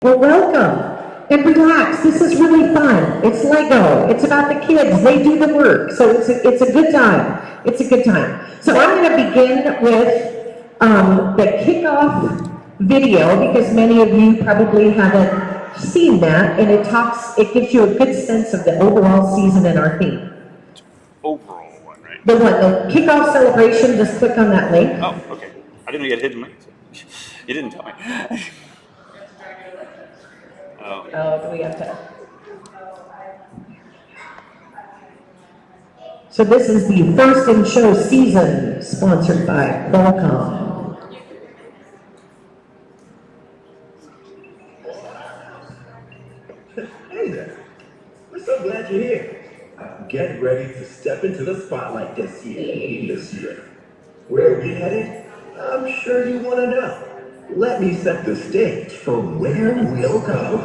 Well, welcome. And relax, this is really fun. It's Lego, it's about the kids, they do the work, so it's a good time. It's a good time. So I'm going to begin with the kickoff video, because many of you probably haven't seen that, and it gives you a good sense of the overall season and our theme. Overall one, right? The kickoff celebration, just click on that link. Oh, okay. I didn't know you had hidden links. You didn't tell me. Oh, do we have to? So this is the First in Show season, sponsored by Qualcomm. Hey there. We're so glad you're here. Get ready to step into the spotlight this year. Where are we headed? I'm sure you want to know. Let me set the stage for where we'll go.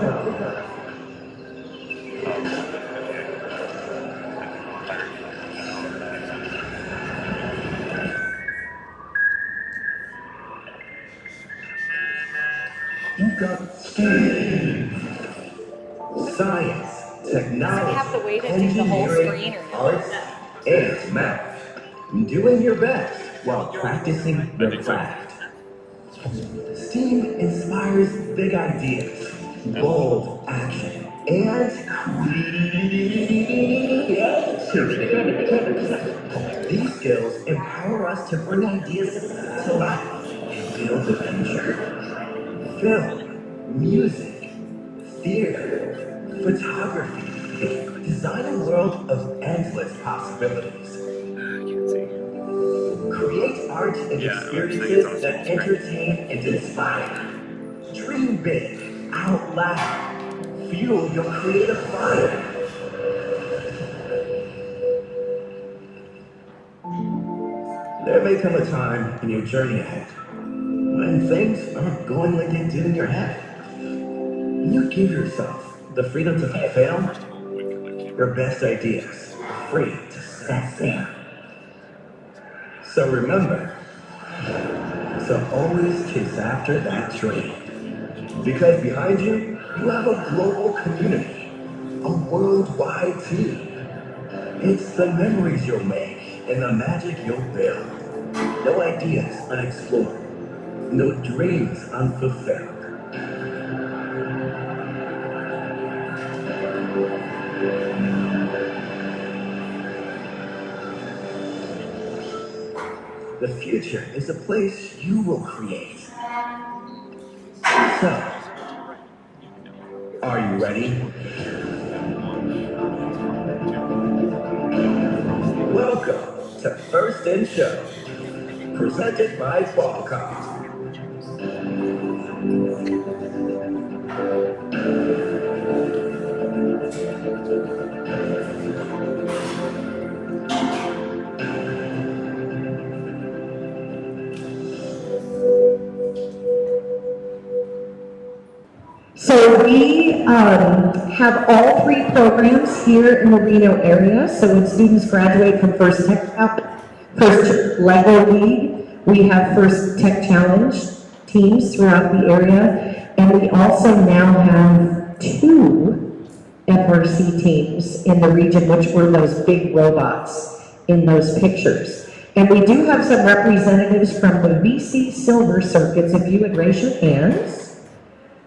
You've got science, technology, have to wait and do the whole screen or no? arts, and math. Doing your best while practicing your craft. STEAM inspires big ideas, bold action, and creativity. These skills empower us to bring ideas to life and build the future. Film, music, theater, photography, design a world of endless possibilities. Create art and experiences that entertain and inspire. Dream big, out loud. Fuel your creative fire. There may come a time in your journey ahead when things aren't going like they did in your head. You give yourself the freedom to fulfill your best ideas, free to set sail. So remember, so always chase after that dream. Because behind you, you have a global community, a worldwide team. It's the memories you'll make and the magic you'll build. No ideas unexplored, no dreams unfulfilled. The future is a place you will create. So, are you ready? Welcome to First in Show, presented by Qualcomm. So we have all three programs here in the Reno area. So when students graduate from First LEGO League, we have First Tech Challenge teams throughout the area. And we also now have 2 FRC teams in the region, which were those big robots in those pictures. And we do have some representatives from the VC Silver Circuits. If you would raise your hands.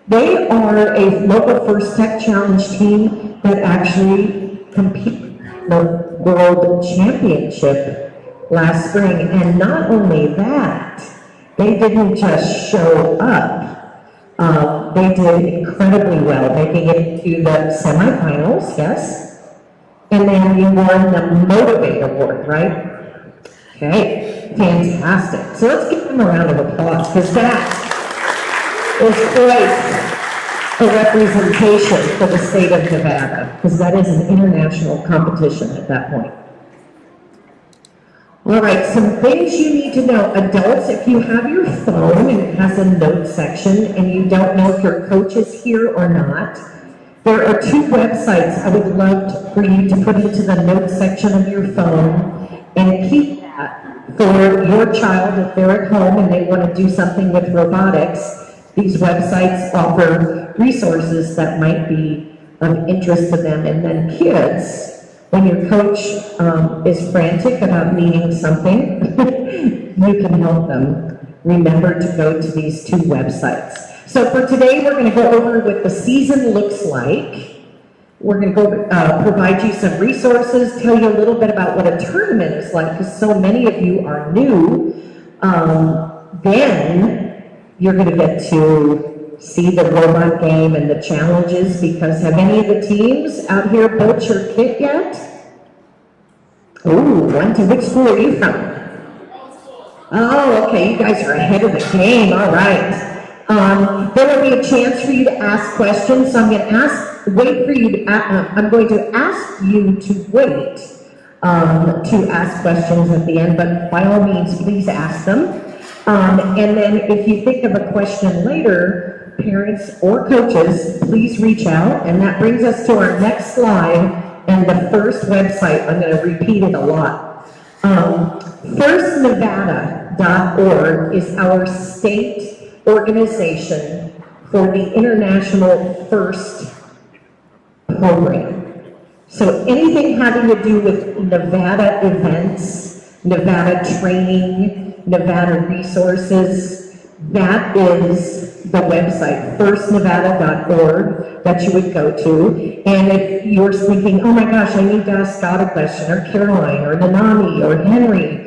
They are a local First Tech Challenge team that actually competed in the World Championship last spring. And not only that, they didn't just show up. They did incredibly well, making it to the semifinals, yes? And then you won the Motivate Award, right? Okay, fantastic. So let's give them a round of applause, because that is quite a representation for the state of Nevada, because that is an international competition at that point. All right, some things you need to know. Adults, if you have your phone and it has a note section and you don't know if your coach is here or not, there are 2 websites I would love for you to put into the note section of your phone and keep that for your child if they're at home and they want to do something with robotics. these websites offer resources that might be of interest to them. And then kids, when your coach is frantic about needing something, you can help them remember to go to these two websites. So for today, we're going to go over what the season looks like. We're going to go provide you some resources, tell you a little bit about what a tournament is like, because so many of you are new. Then you're going to get to see the robot game and the challenges, because have any of the teams out here built your kit yet? Ooh, which school are you from? Oh, okay, you guys are ahead of the game, all right. There will be a chance for you to ask questions, so I'm going to ask you to wait to ask questions at the end, but by all means, please ask them. And then if you think of a question later, parents or coaches, please reach out, and that brings us to our next slide and the first website. I'm going to repeat it a lot. FirstNevada.org is our state organization for the International FIRST program. So anything having to do with Nevada events, Nevada training, Nevada resources, that is the website, firstnevada.org, that you would go to. And if you're thinking, oh my gosh, I need to ask Scott a question, or Caroline, or Nanami, or Henry,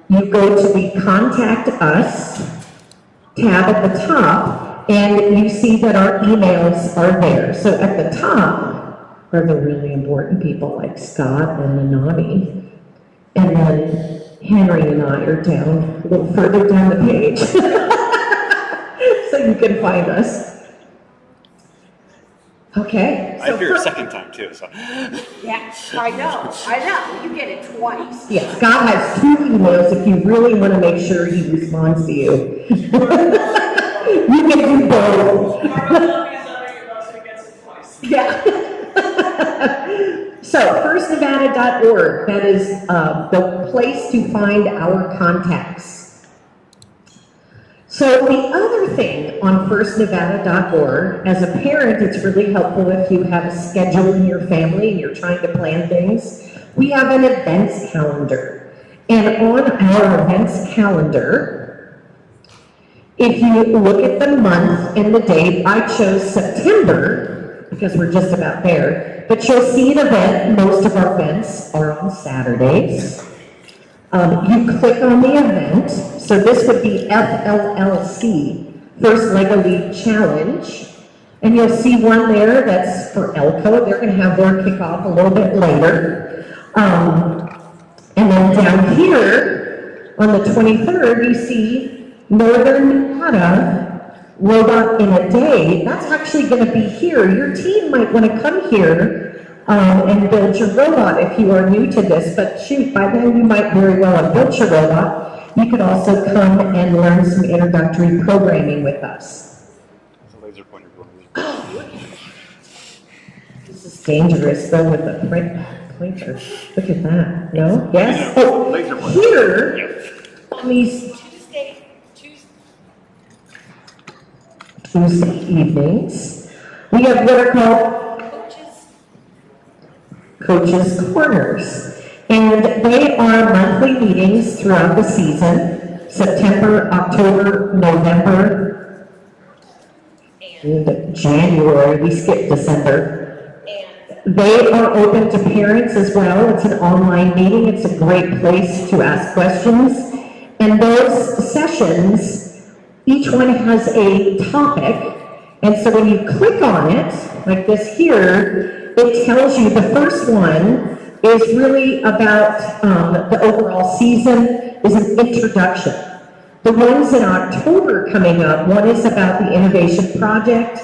you go to the Contact Us tab at the top, and you see that our emails are there. So at the top are the really important people like Scott and Nanami, and then Henry and I are down a little further down the page. So you can find us. Okay. I appear a second time too, so. Yeah, I know, you get it twice. Yeah, Scott has 2 emails if you really want to make sure he responds to you. You can do both. Yeah. So, firstnevada.org, that is the place to find our contacts. So the other thing on firstnevada.org, as a parent, it's really helpful if you have a schedule in your family and you're trying to plan things. We have an events calendar. And on our events calendar, if you look at the month and the date, I chose September, because we're just about there, but you'll see an event. Most of our events are on Saturdays. You click on the event, so this would be FLLC, First Lego League Challenge, and you'll see one there that's for Elko. They're going to have their kickoff a little bit later. And then down here, on the 23rd, you see Northern Nevada Robot in a Day. That's actually going to be here. Your team might want to come here and build your robot if you are new to this, but shoot, by then you might very well have built your robot. You could also come and learn some introductory programming with us. That's a laser pointer going. Oh, look at that. This is dangerous though with the pointer. Look at that. No? Yes? Oh, Laser pointer. here, on these Tuesday evenings, we have what are called Coaches Corners, and they are monthly meetings throughout the season, September, October, November, and January. We skipped December. They are open to parents as well. It's an online meeting. It's a great place to ask questions, and those sessions, each one has a topic, and so when you click on it, like this here, it tells you the first one is really about the overall season, is an introduction. The ones in October coming up, one is about the Innevation project,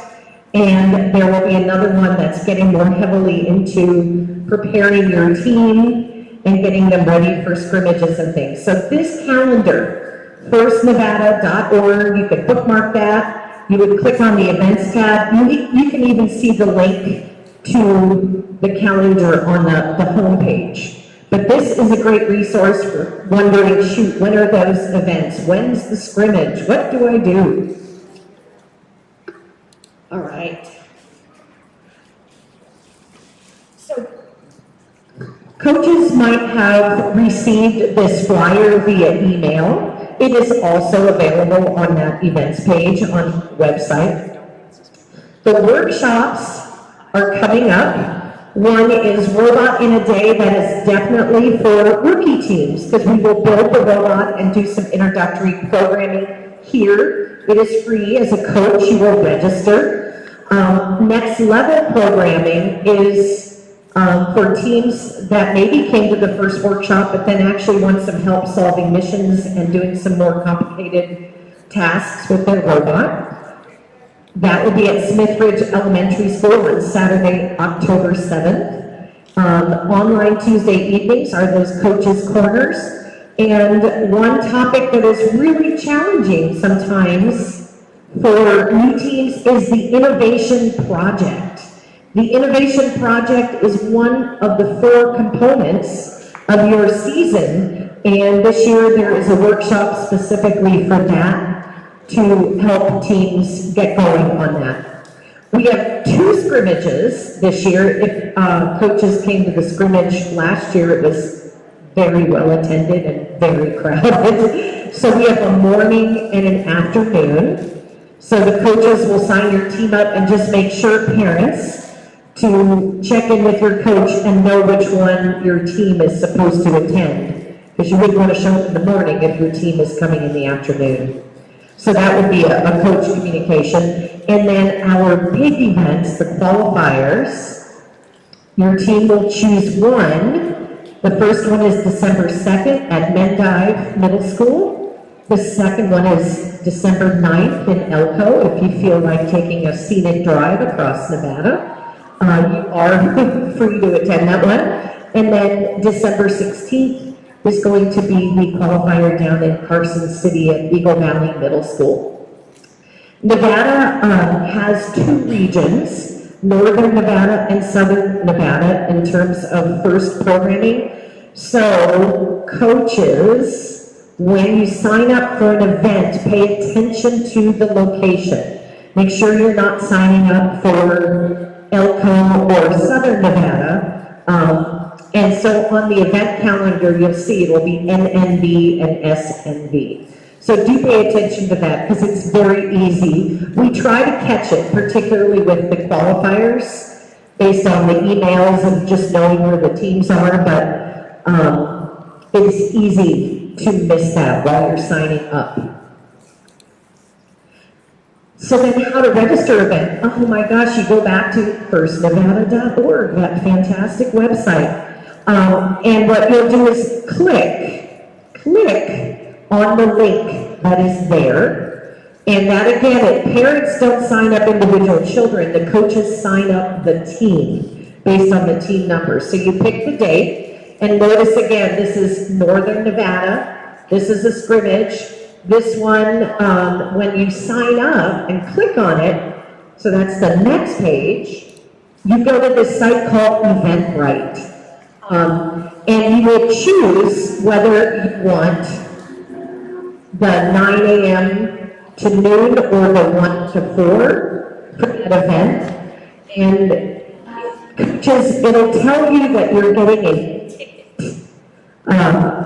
and there will be another one that's getting more heavily into preparing your team and getting them ready for scrimmages and things. So this calendar, firstnevada.org, you could bookmark that. You would click on the events tab. You can even see the link to the calendar on the home page. But this is a great resource for wondering, shoot, when are those events? When's the scrimmage? What do I do? All right. So coaches might have received this flyer via email. It is also available on that events page on the website. The workshops are coming up. One is Robot in a Day, that is definitely for rookie teams, because we will build the robot and do some introductory programming here. It is free. As a coach, you will register. Next level programming is for teams that maybe came to the first workshop, but then actually want some help solving missions and doing some more complicated tasks with their robot. That will be at Smith Ridge Elementary School on Saturday, October 7th. Online Tuesday evenings are those coaches' corners. And one topic that is really challenging sometimes for new teams is the Innevation project. The Innevation project is one of the 4 components of your season. And this year there is a workshop specifically for that, to help teams get going on that. We have 2 scrimmages this year. If coaches came to the scrimmage last year, it was very well attended and very crowded. So we have a morning and an afternoon. So the coaches will sign your team up, and just make sure, parents, to check in with your coach and know which one your team is supposed to attend. Because you wouldn't want to show up in the morning if your team is coming in the afternoon. So that would be a coach communication. And then our big events, the qualifiers, your team will choose one. The first one is December 2nd at Mendive Middle School. The second one is December 9th in Elko, if you feel like taking a scenic drive across Nevada. You are free to attend that one. And then December 16th is going to be the qualifier down in Carson City at Eagle Valley Middle School. Nevada has 2 regions, Northern Nevada and Southern Nevada, in terms of first programming. So coaches, when you sign up for an event, pay attention to the location. Make sure you're not signing up for Elko or Southern Nevada. And so on the event calendar, you'll see it will be NNV and SNV. So do pay attention to that, because it's very easy. We try to catch it, particularly with the qualifiers, based on the emails and just knowing where the teams are, but it's easy to miss that while you're signing up. So then how to register event? Oh my gosh, you go back to firstnevada.org, that fantastic website. And what you'll do is click on the link that is there. And that again, parents don't sign up individual children, the coaches sign up the team based on the team numbers. So you pick the date, and notice again, this is Northern Nevada, this is a scrimmage. This one, when you sign up and click on it, so that's the next page, you go to this site called Eventbrite. And you will choose whether you want the 9 a.m. to noon or the 1 to 4 for that event. And coaches, it'll tell you that you're getting a ticket.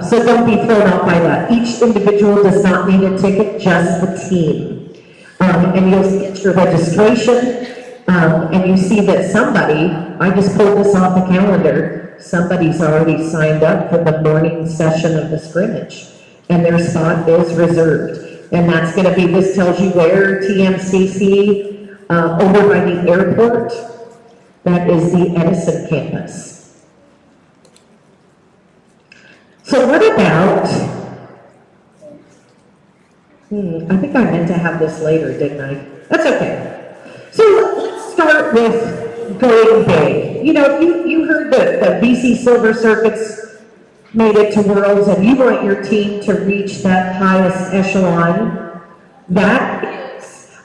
So don't be thrown off by that. Each individual does not need a ticket, just the team. And you'll get your registration, and you see that somebody, I just pulled this off the calendar, somebody's already signed up for the morning session of the scrimmage, and their spot is reserved. And that's going to be, this tells you where, TMCC, over by the airport. That is the Edison campus. So what about, I think I meant to have this later, didn't I? That's okay. So let's start with going big. You know, you heard that the BC Silver Circuits made it to Worlds, and you want your team to reach that highest echelon. That is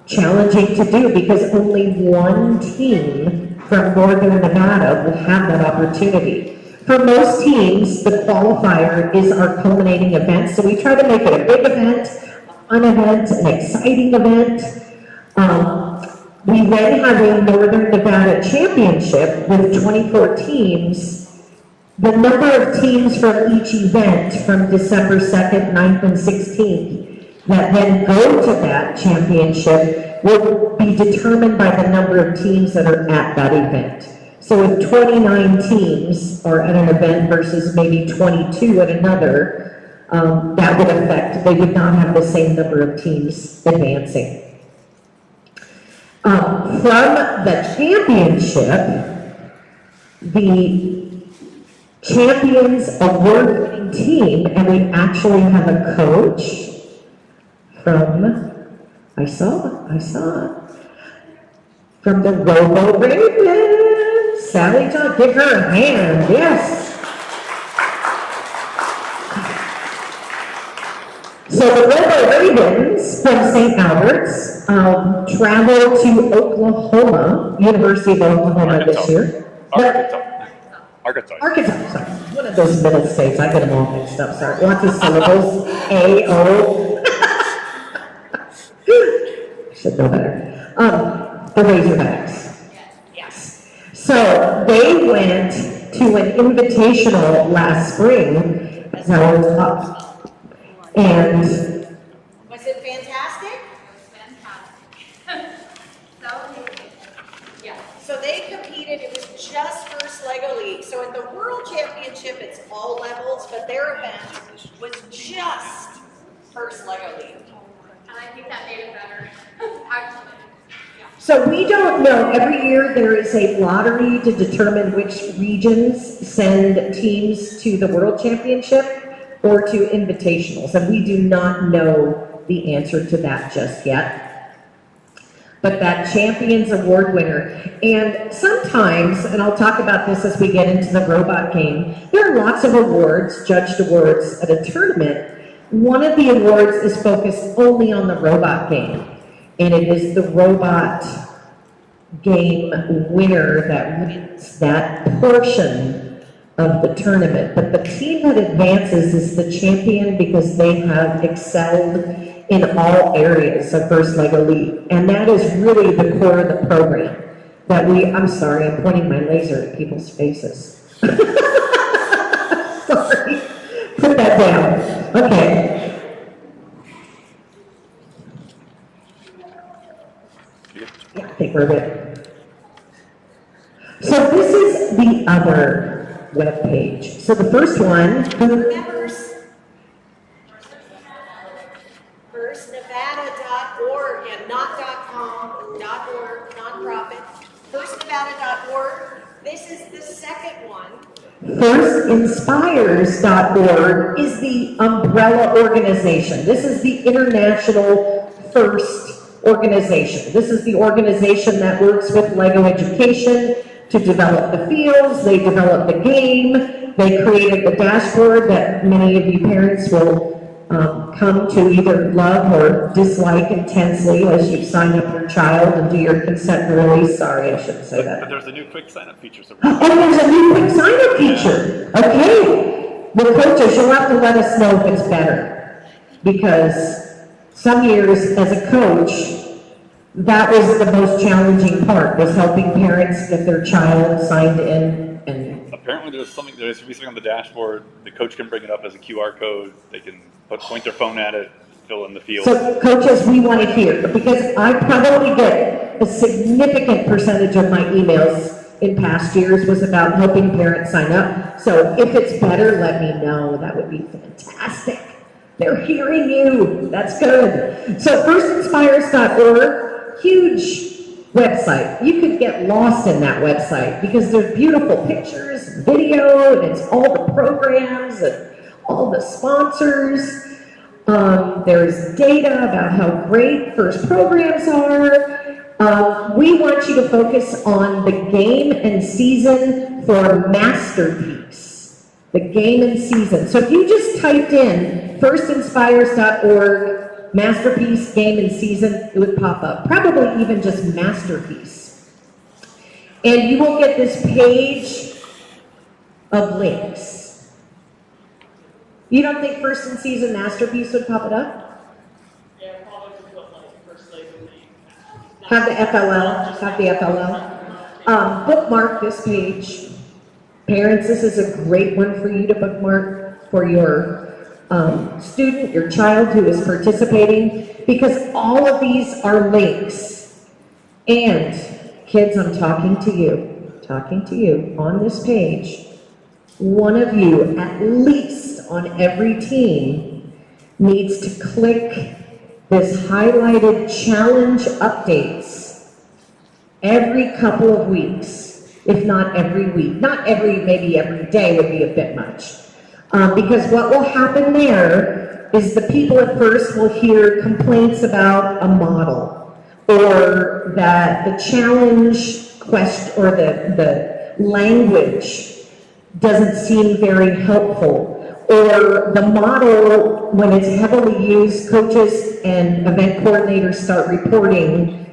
challenging to do, because only one team from Northern Nevada will have that opportunity. For most teams, the qualifier is our culminating event, so we try to make it a big event, a fun event, an exciting event. We then have a Northern Nevada Championship with 24 teams. The number of teams from each event from December 2nd, 9th, and 16th that then go to that championship will be determined by the number of teams that are at that event. So if 29 teams are at an event versus maybe 22 at another, that would affect, they would not have the same number of teams advancing. From the championship, the champions award-winning team, and we actually have a coach from, I saw, from the Robo Ravens, Sally John, give her a hand, yes. So the Robo Ravens from St. Albert's traveled to Oklahoma, University of Oklahoma this year. Arkansas, sorry. One of those middle states, I get them all mixed up, sorry. Lots of syllables, A, O. Should know better. The Razorbacks. Yes. So they went to an invitational last spring, as I was up. And was it fantastic? Fantastic. Yeah. So they competed. It was just First Lego League. So at the World Championship, it's all levels, but their event was just First Lego League. And I think that made it better. Actually. so we don't know. Every year there is a lottery to determine which regions send teams to the World Championship or to invitationals, and we do not know the answer to that just yet. But that Champions Award winner, and sometimes, and I'll talk about this as we get into the robot game, there are lots of awards, judged awards at a tournament. One of the awards is focused only on the robot game, and it is the robot game winner that wins that portion of the tournament. But the team that advances is the champion because they have excelled in all areas of First Lego League. And that is really the core of the program that I'm sorry, I'm pointing my laser at people's faces. Sorry, put that down. Okay. Yeah, I think we're good. So this is the other web page. So the first one, FirstNevada.org, and not .com, .org, nonprofit. FirstNevada.org. This is the second one. FirstInspires.org is the umbrella organization. This is the international FIRST organization. This is the organization that works with Lego education to develop the fields. They develop the game. They created the dashboard that many of you parents will come to either love or dislike intensely as you sign up your child and do your consent release. Sorry, I shouldn't say that. But there's a new quick sign-up feature. So oh, there's a new quick sign-up feature. Okay. The coaches, you'll have to let us know if it's better. Because some years as a coach, that was the most challenging part, was helping parents get their child signed in. And apparently there should be something on the dashboard. The coach can bring it up as a QR code. They can point their phone at it, fill in the field. So coaches, we want to hear, because I probably get a significant percentage of my emails in past years was about helping parents sign up. So if it's better, let me know. That would be fantastic. They're hearing you. That's good. So firstinspires.org, huge website. You could get lost in that website because there's beautiful pictures, video, and it's all the programs and all the sponsors. There's data about how great FIRST programs are. We want you to focus on the game and season for Masterpiece. The game and season. So if you just typed in firstinspires.org, Masterpiece, game and season, it would pop up. Probably even just Masterpiece. And you will get this page of links. You don't think First in Season Masterpiece would pop it up? Yeah, probably to put like first Lego League. Have the FLL, have the FLL. Bookmark this page. Parents, this is a great one for you to bookmark for your student, your child who is participating, because all of these are links. And kids, I'm talking to you on this page. One of you, at least on every team, needs to click this highlighted challenge updates every couple of weeks, if not every week. Not every, maybe every day would be a bit much. Because what will happen there is the people at first will hear complaints about a model, or that the challenge question, or the language doesn't seem very helpful, or the model, when it's heavily used, coaches and event coordinators start reporting,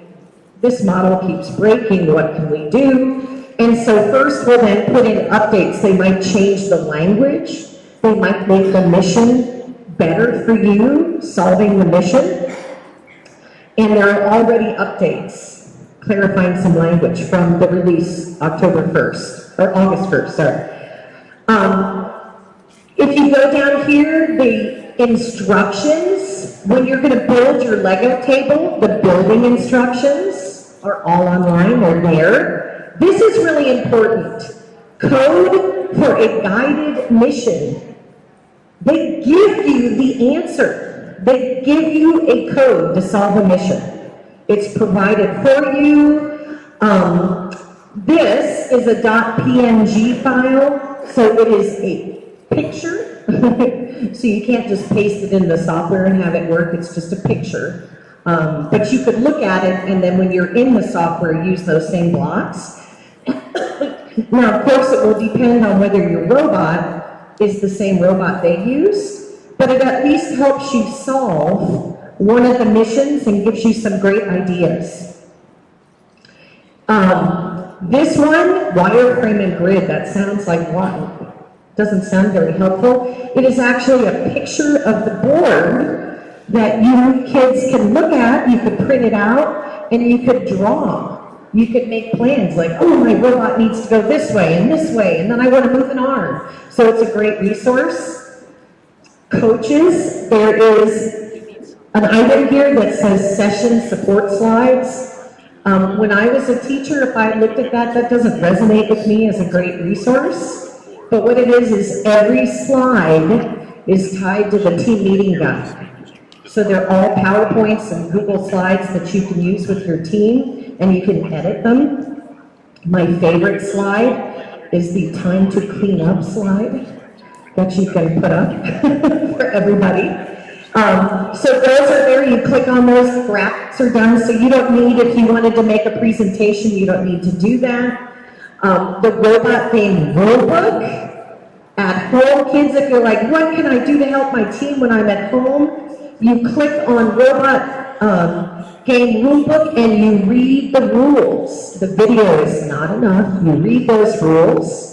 this model keeps breaking, what can we do? And so first we'll then put in updates. They might change the language, they might make the mission better for you, solving the mission, and there are already updates clarifying some language from the release October 1st, or August 1st, sorry. If you go down here, the instructions, when you're going to build your Lego table, the building instructions are all online, they're there. This is really important. Code for a guided mission. They give you the answer. They give you a code to solve a mission. It's provided for you. This is a .png file, so it is a picture. So you can't just paste it in the software and have it work, it's just a picture. But you could look at it, and then when you're in the software, use those same blocks. Now, of course, it will depend on whether your robot is the same robot they use, but it at least helps you solve one of the missions and gives you some great ideas. This one, wireframe and grid, that sounds like what? Doesn't sound very helpful. It is actually a picture of the board that you kids can look at, you could print it out, and you could draw. You could make plans like, oh, my robot needs to go this way, and then I want to move an arm. So it's a great resource. Coaches, there is an item here that says session support slides. When I was a teacher, if I looked at that, that doesn't resonate with me as a great resource. But what it is every slide is tied to the team meeting guide. So they're all PowerPoints and Google Slides that you can use with your team, and you can edit them. My favorite slide is the time to clean up slide that you can put up for everybody. So those are there, you click on those, graphics are done, so you don't need, if you wanted to make a presentation, you don't need to do that. The robot game rulebook, at home, kids, if you're like, what can I do to help my team when I'm at home? You click on robot game rulebook and you read the rules. The video is not enough, you read those rules.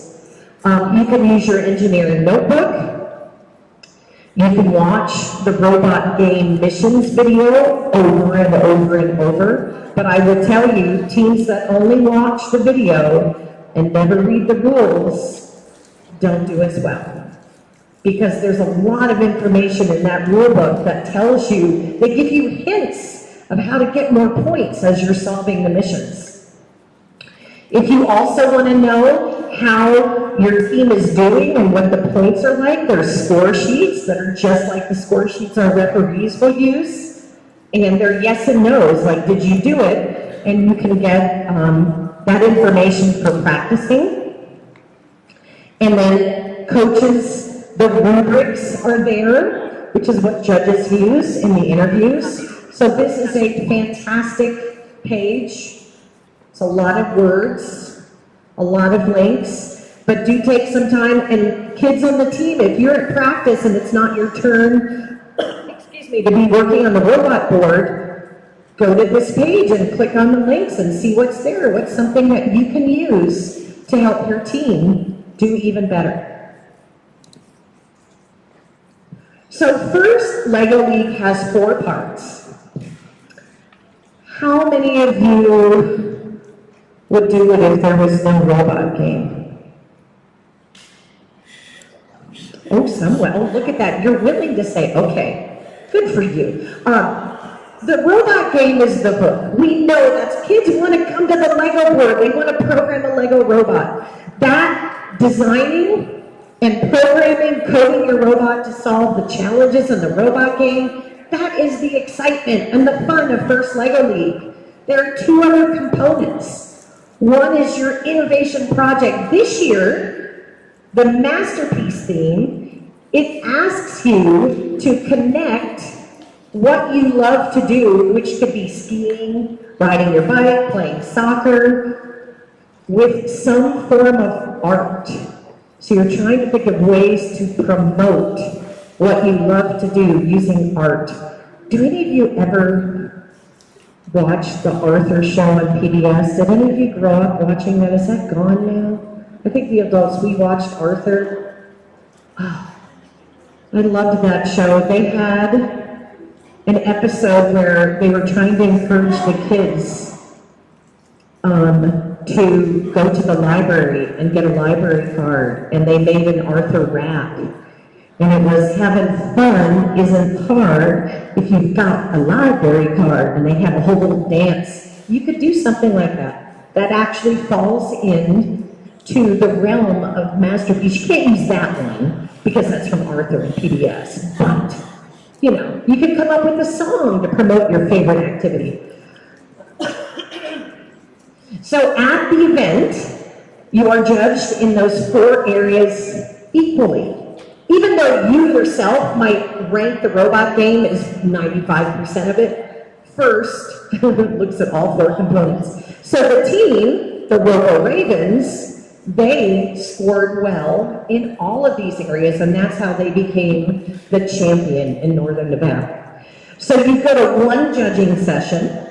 You can use your engineering notebook. You can watch the robot game missions video over and over and over. But I will tell you, teams that only watch the video and never read the rules don't do as well. Because there's a lot of information in that rulebook that tells you, they give you hints of how to get more points as you're solving the missions. If you also want to know how your team is doing and what the points are like, there's score sheets that are just like the score sheets our referees will use. And they're yes and no's, like did you do it? And you can get that information for practicing. And then coaches, the rubrics are there, which is what judges use in the interviews. So this is a fantastic page. It's a lot of words, a lot of links, but do take some time. And kids on the team, if you're at practice and it's not your turn, excuse me, to be working on the robot board, go to this page and click on the links and see what's there. What's something that you can use to help your team do even better. So first, LEGO League has 4 parts. How many of you would do it if there was no robot game? Oh, some will. Oh, look at that. You're willing to say, okay, good for you. The robot game is the book. We know that kids want to come to the Lego board. They want to program a Lego robot. That designing and programming, coding your robot to solve the challenges in the robot game, that is the excitement and the fun of First Lego League. There are 2 other components. One is your innovation project. This year, the masterpiece theme, it asks you to connect what you love to do, which could be skiing, riding your bike, playing soccer, with some form of art. So you're trying to think of ways to promote what you love to do using art. Do any of you ever watch the Arthur show on PBS? Did any of you grow up watching that? Is that gone now? I think the adults, we watched Arthur. Oh, I loved that show. They had an episode where they were trying to encourage the kids to go to the library and get a library card, and they made an Arthur rap. And it was, having fun isn't hard if you've got a library card, and they have a whole little dance. You could do something like that. That actually falls in to the realm of masterpiece. You can't use that one because that's from Arthur and PBS, but you know, you could come up with a song to promote your favorite activity. So at the event, you are judged in those 4 areas equally. Even though you yourself might rank the robot game as 95% of it, first looks at all 4 components. So the team, the Robo Ravens, they scored well in all of these areas, and that's how they became the champion in Northern Nevada. So you go to 1 judging session.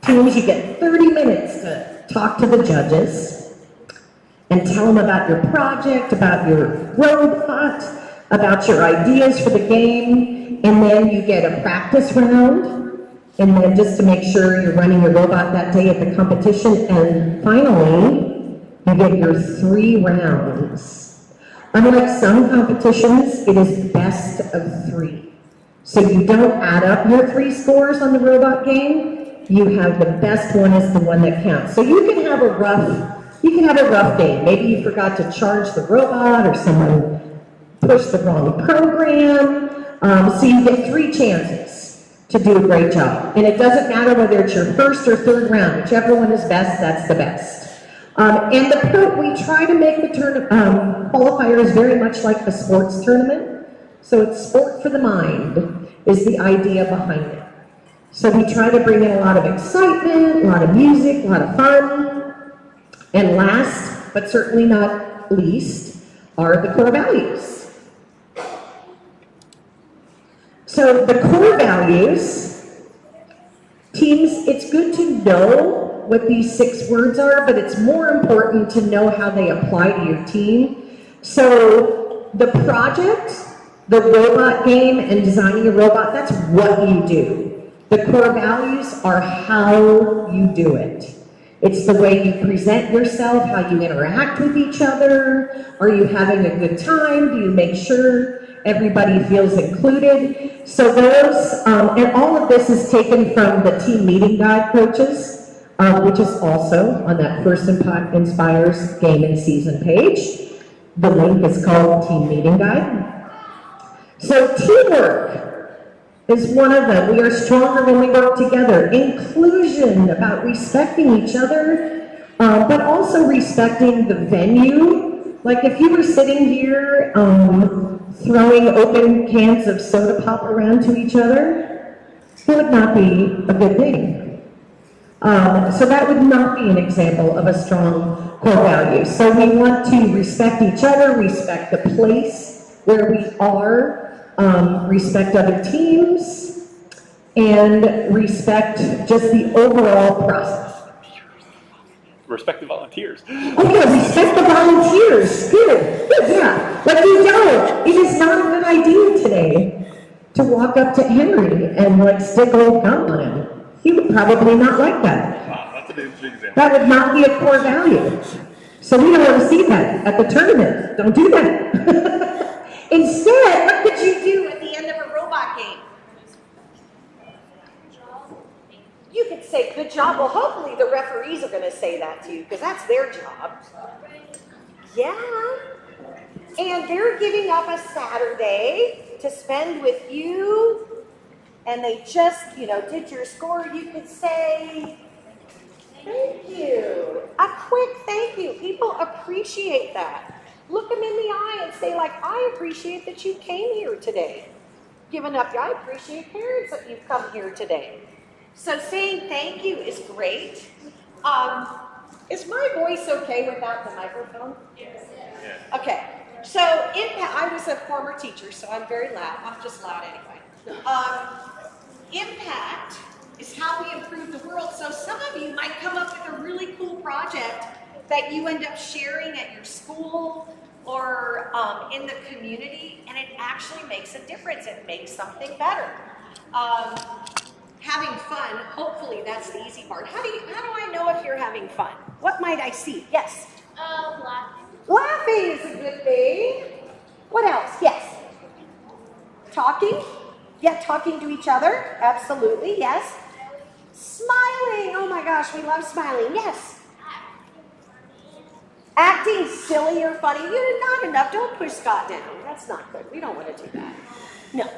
Teams, you get 30 minutes to talk to the judges and tell them about your project, about your robot, about your ideas for the game, and then you get a practice round, and then just to make sure you're running your robot that day at the competition, and finally, you get your 3 rounds. Unlike some competitions, it is best of 3. So you don't add up your 3 scores on the robot game. You have the best one is the one that counts. So you can have a rough game. Maybe you forgot to charge the robot, or someone pushed the wrong program. So you get 3 chances to do a great job. And it doesn't matter whether it's your first or third round. Whichever one is best, that's the best. And we try to make the qualifiers very much like a sports tournament. So it's sport for the mind is the idea behind it. So we try to bring in a lot of excitement, a lot of music, a lot of fun. And last, but certainly not least, are the core values. So the core values, teams, it's good to know what these 6 words are, but it's more important to know how they apply to your team. So the project, the robot game, and designing a robot, that's what you do. The core values are how you do it. It's the way you present yourself, how you interact with each other. Are you having a good time? Do you make sure everybody feels included? So those, and all of this is taken from the Team Meeting Guide coaches, which is also on that First Inspires Game and Season page. The link is called Team Meeting Guide. So teamwork is one of them. We are stronger when we work together. Inclusion, about respecting each other, but also respecting the venue. Like if you were sitting here throwing open cans of soda pop around to each other, it would not be a good thing. So that would not be an example of a strong core value. So we want to respect each other, respect the place where we are, respect other teams, and respect just the overall process. respect the volunteers. Okay, respect the volunteers. Good, yeah. Like you don't. It is not a good idea today to walk up to Henry and like stick old gum on him. He would probably not like that. Wow, that's an interesting example. That would not be a core value. So we don't want to see that at the tournament. Don't do that. Instead, What could you do at the end of a robot game? You could say, good job. Well, hopefully the referees are going to say that to you because that's their job. Yeah. And they're giving up a Saturday to spend with you, and they just, did your score. You could say, thank you. A quick thank you. People appreciate that. Look them in the eye and say, like, I appreciate that you came here today. Giving up, I appreciate parents that you've come here today. So saying thank you is great. Is my voice okay without the microphone? Yes. Yeah. Okay. So I was a former teacher, so I'm very loud. I'm just loud anyway. Impact is how we improve the world. So some of you might come up with a really cool project that you end up sharing at your school or in the community, and it actually makes a difference. It makes something better. Having fun, hopefully that's the easy part. How do I know if you're having fun? What might I see? Yes? Laughing. Laughing is a good thing. What else? Yes? Talking? Yeah, talking to each other. Absolutely, yes. Smiling. Oh my gosh, we love smiling. Yes. Acting silly or funny. You're not enough. Don't push Scott down. That's not good. We don't want to do that. No.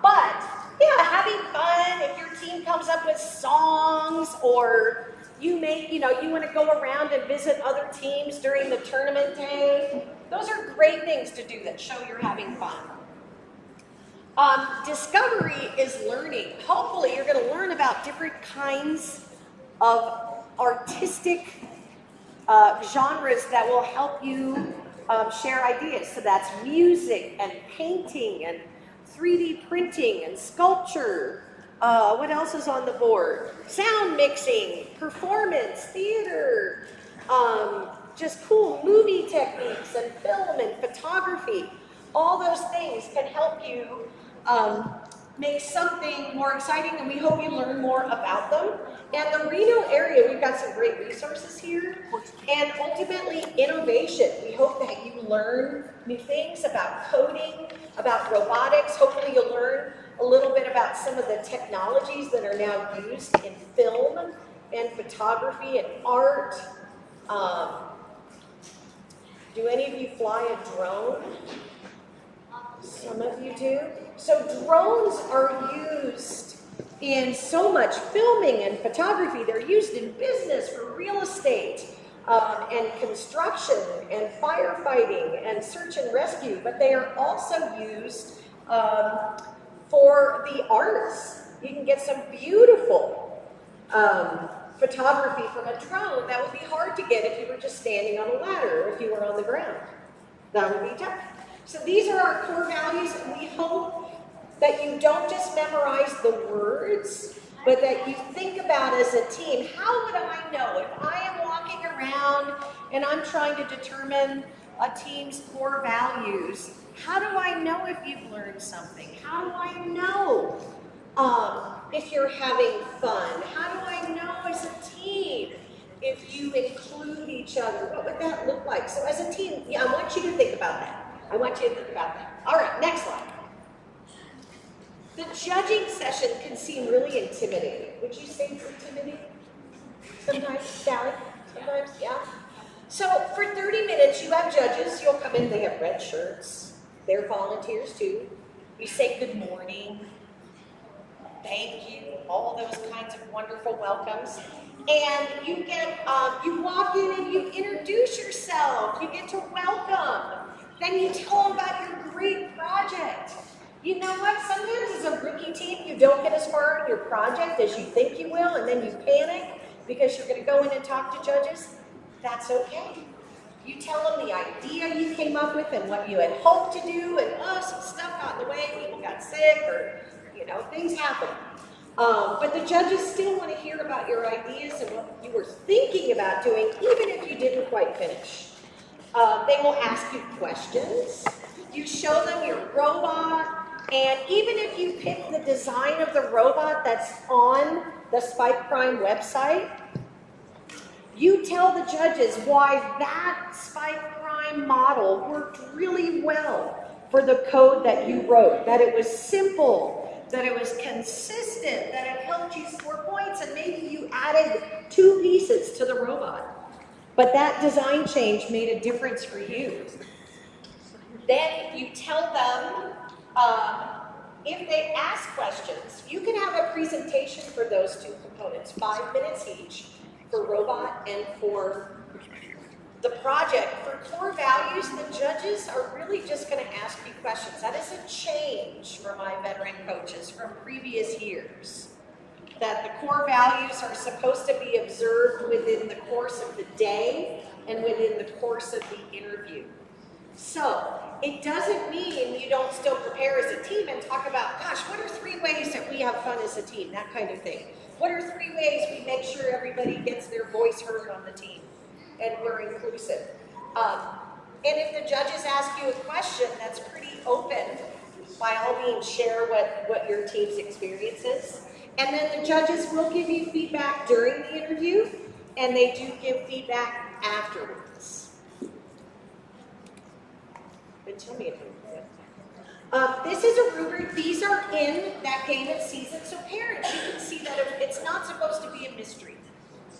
But yeah, having fun. If your team comes up with songs, or you make, you want to go around and visit other teams during the tournament day. Those are great things to do that show you're having fun. Discovery is learning. Hopefully you're going to learn about different kinds of artistic genres that will help you share ideas. So that's music and painting and 3D printing and sculpture. What else is on the board? Sound mixing, performance, theater, just cool movie techniques and film and photography. All those things can help you make something more exciting, and we hope you learn more about them. And the Reno area, we've got some great resources here, and ultimately innovation. We hope that you learn new things about coding, about robotics. Hopefully you'll learn a little bit about some of the technologies that are now used in film and photography and art. Do any of you fly a drone? Some of you do. So drones are used in so much filming and photography. They're used in business for real estate and construction and firefighting and search and rescue, but they are also used for the arts. You can get some beautiful photography from a drone that would be hard to get if you were just standing on a ladder or if you were on the ground. That would be tough. So these are our core values, and we hope that you don't just memorize the words, but that you think about as a team, how would I know if I am walking around and I'm trying to determine a team's core values? How do I know if you've learned something? How do I know if you're having fun? How do I know as a team if you include each other? What would that look like? So as a team, yeah, I want you to think about that. I want you to think about that. All right, next slide. The judging session can seem really intimidating. Would you say it's intimidating? Sometimes, Sally? Sometimes, yeah. So for 30 minutes, you have judges. You'll come in, they have red shirts. They're volunteers too. You say good morning, thank you, all those kinds of wonderful welcomes. And you get, you walk in and you introduce yourself. You get to welcome. Then you tell them about your great project. You know what? Sometimes as a rookie team, you don't get as far in your project as you think you will, and then you panic because you're going to go in and talk to judges. That's okay. You tell them the idea you came up with and what you had hoped to do, and some stuff got in the way, people got sick, or things happen. But the judges still want to hear about your ideas and what you were thinking about doing, even if you didn't quite finish. They will ask you questions. You show them your robot, and even if you pick the design of the robot that's on the Spike Prime website, you tell the judges why that Spike Prime model worked really well for the code that you wrote, that it was simple, that it was consistent, that it helped you score points, and maybe you added 2 pieces to the robot. But that design change made a difference for you. Then you tell them, if they ask questions, you can have a presentation for those 2 components, 5 minutes each, for robot and for the project. For core values, the judges are really just going to ask you questions. That is a change for my veteran coaches from previous years. That the core values are supposed to be observed within the course of the day and within the course of the interview. So it doesn't mean you don't still prepare as a team and talk about, gosh, what are 3 ways that we have fun as a team, that kind of thing. What are 3 ways we make sure everybody gets their voice heard on the team and we're inclusive? And if the judges ask you a question that's pretty open, by all means share what your team's experience is. And then the judges will give you feedback during the interview, and they do give feedback afterwards. But tell me if this is a rubric. These are in that game at season, so parents, you can see that it's not supposed to be a mystery.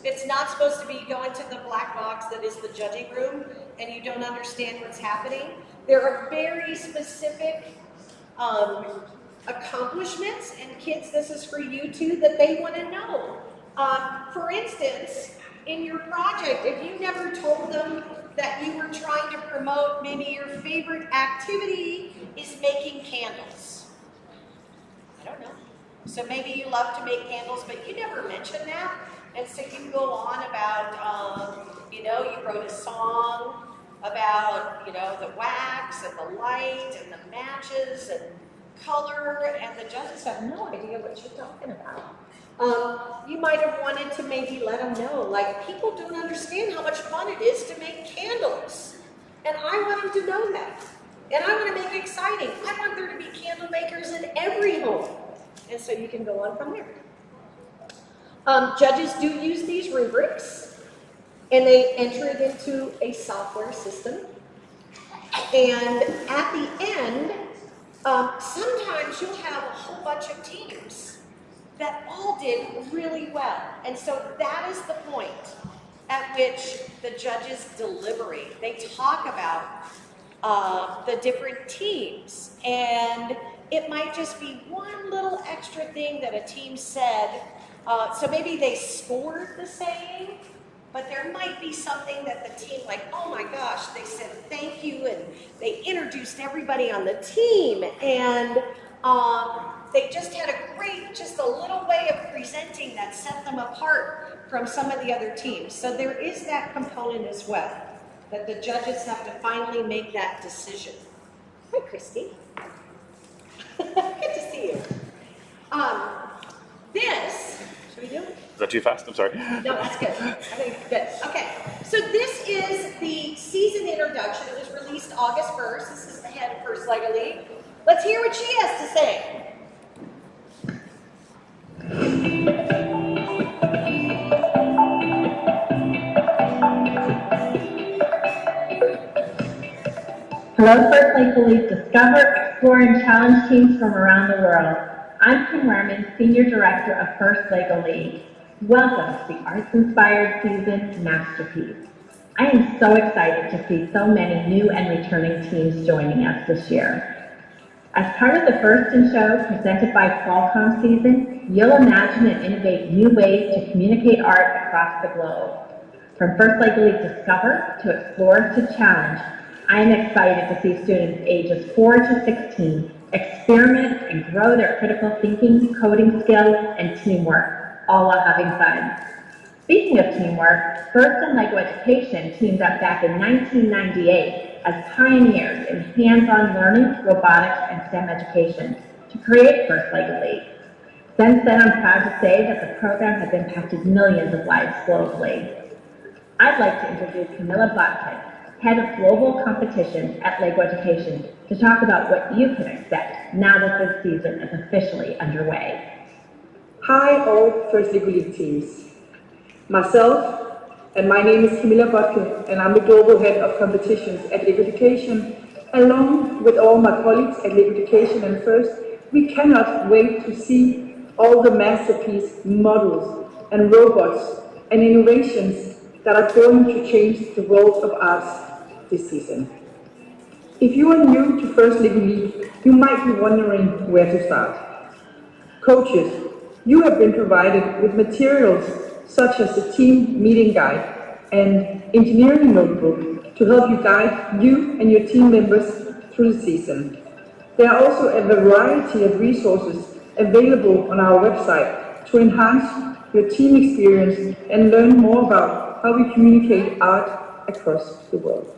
It's not supposed to be going to the black box that is the judging room and you don't understand what's happening. There are very specific accomplishments, and kids, this is for you too, that they want to know. For instance, in your project, if you never told them that you were trying to promote, maybe your favorite activity is making candles. I don't know. So maybe you love to make candles, but you never mentioned that. And so you go on about, you wrote a song about, the wax and the light and the matches and color, and the judges have no idea what you're talking about. You might have wanted to maybe let them know, like, people don't understand how much fun it is to make candles. And I want them to know that. And I want to make it exciting. I want there to be candle makers in every home. And so you can go on from there. Judges do use these rubrics, and they enter it into a software system. And at the end, sometimes you'll have a whole bunch of teams that all did really well. And so that is the point at which the judges deliberate. They talk about the different teams, and it might just be one little extra thing that a team said. So maybe they scored the same, but there might be something that the team, like, oh my gosh, they said thank you, and they introduced everybody on the team, and they just had just a little way of presenting that set them apart from some of the other teams. So there is that component as well, that the judges have to finally make that decision. Hi, Christy. Good to see you. Should we do it? Is that too fast? I'm sorry. No, that's good. I think it's good. Okay, so this is the season introduction. It was released August 1st. This is the head of First Lego League. Let's hear what she has to say. Hello, First Lego League Discover, Explore, and Challenge teams from around the world. I'm Kim Werman, Senior Director of First Lego League. Welcome to the Arts-Inspired Season Masterpiece. I am so excited to see so many new and returning teams joining us this year. As part of the First in Show presented by Qualcomm Season, you'll imagine and innovate new ways to communicate art across the globe. From First Lego League Discover to Explore to Challenge, I am excited to see students ages 4 to 16 experiment and grow their critical thinking, coding skills, and teamwork, all while having fun. Speaking of teamwork, First and Lego Education teamed up back in 1998 as pioneers in hands-on learning, robotics, and STEM education to create First Lego League. Since then, I'm proud to say that the program has impacted millions of lives globally. I'd like to introduce Camilla Botkin, Head of Global Competitions at LEGO Education, to talk about what you can expect now that this season is officially underway. Hi all First League League teams. Myself, and my name is Camilla Botkin, and I'm the Global Head of Competitions at LEGO Education. Along with all my colleagues at LEGO Education and First, we cannot wait to see all the masterpiece models and robots and innovations that are going to change the world of arts this season. If you are new to First League League, you might be wondering where to start. Coaches, you have been provided with materials such as the team meeting guide and engineering notebook to help you guide you and your team members through the season. There are also a variety of resources available on our website to enhance your team experience and learn more about how we communicate art across the world.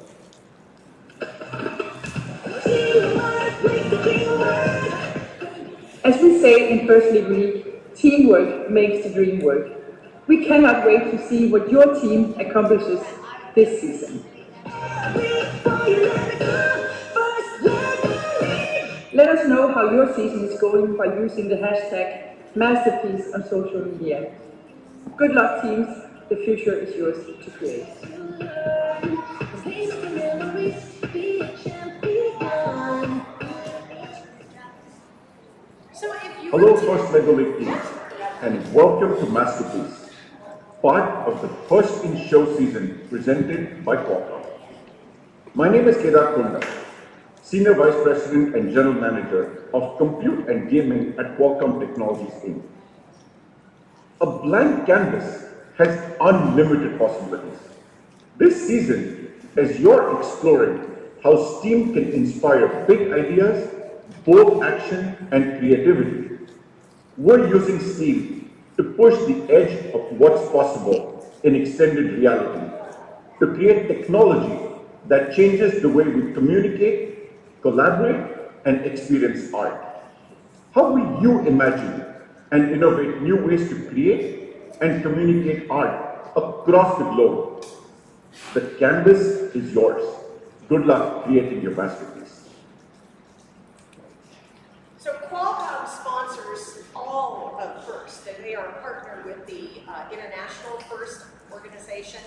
As we say in First League League, teamwork makes the dream work. We cannot wait to see what your team accomplishes this season. Let us know how your season is going by using the hashtag Masterpiece on social media. Good luck, teams. The future is yours to create. Hello First LEGO League teams, and welcome to Masterpiece, part of the First in Show season presented by Qualcomm. My name is Kedar Kunda, Senior Vice President and General Manager of Compute and Gaming at Qualcomm Technologies Inc. A blank canvas has unlimited possibilities. This season, as you're exploring how STEAM can inspire big ideas, bold action, and creativity, we're using STEAM to push the edge of what's possible in extended reality, to create technology that changes the way we communicate, collaborate, and experience art. How will you imagine and innovate new ways to create and communicate art across the globe? The canvas is yours. Good luck creating your masterpiece. So Qualcomm sponsors all of FIRST, and they are a partner with the International FIRST organization.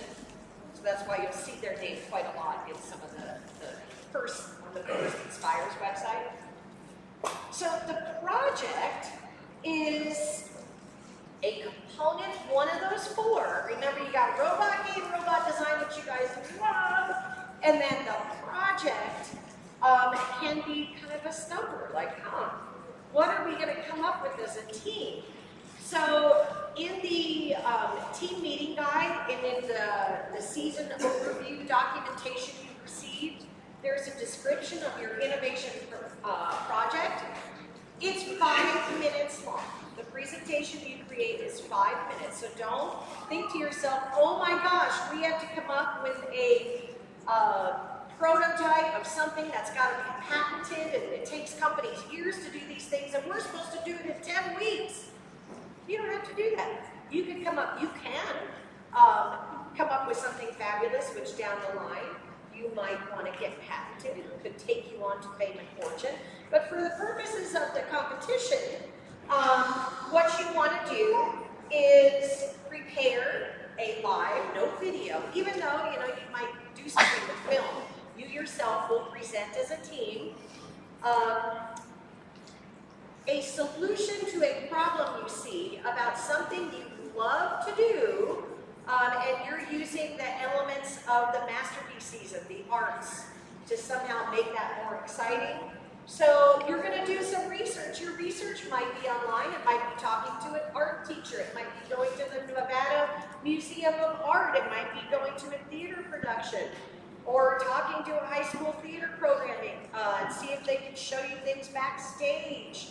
So that's why you'll see their name quite a lot in some of the FIRST on the FIRST Inspires website. So the project is a component, one of those four. Remember, you got robot game, robot design, which you guys love, and then the project can be kind of a stumper, like, what are we going to come up with as a team? So in the team meeting guide and in the season overview documentation you received, there's a description of your innovation project. It's 5 minutes long. The presentation you create is 5 minutes. So don't think to yourself, oh my gosh, we have to come up with a prototype of something that's got to be patented and it takes companies years to do these things and we're supposed to do it in 10 weeks. You don't have to do that. You can come up with something fabulous, which down the line you might want to get patented. It could take you on to fame and fortune. But for the purposes of the competition, what you want to do is prepare a live, no video, even though you might do something with film. You yourself will present as a team a solution to a problem you see about something you love to do, and you're using the elements of the masterpiece season, the arts, to somehow make that more exciting. So you're going to do some research. Your research might be online. It might be talking to an art teacher. It might be going to the Nevada Museum of Art. It might be going to a theater production or talking to a high school theater programming and see if they can show you things backstage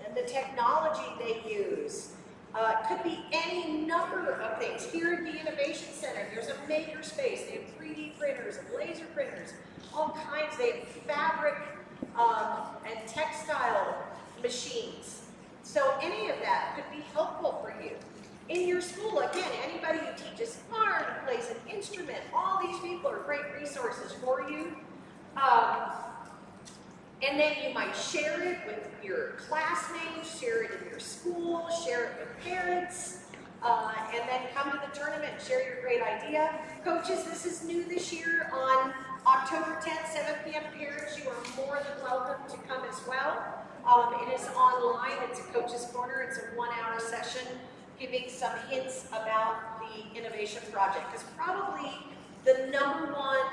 and the technology they use. It could be any number of things. Here at the Innevation Center, there's a maker space. They have 3D printers and laser printers, all kinds. They have fabric and textile machines. So any of that could be helpful for you. In your school, again, anybody who teaches art, who plays an instrument, all these people are great resources for you. And then you might share it with your classmates, share it in your school, share it with parents, and then come to the tournament and share your great idea. Coaches, this is new this year. On October 10th, 7 p.m. Parents, you are more than welcome to come as well. It is online. It's a Coach's Corner. It's a 1-hour session giving some hints about the Innevation project. Because probably the number one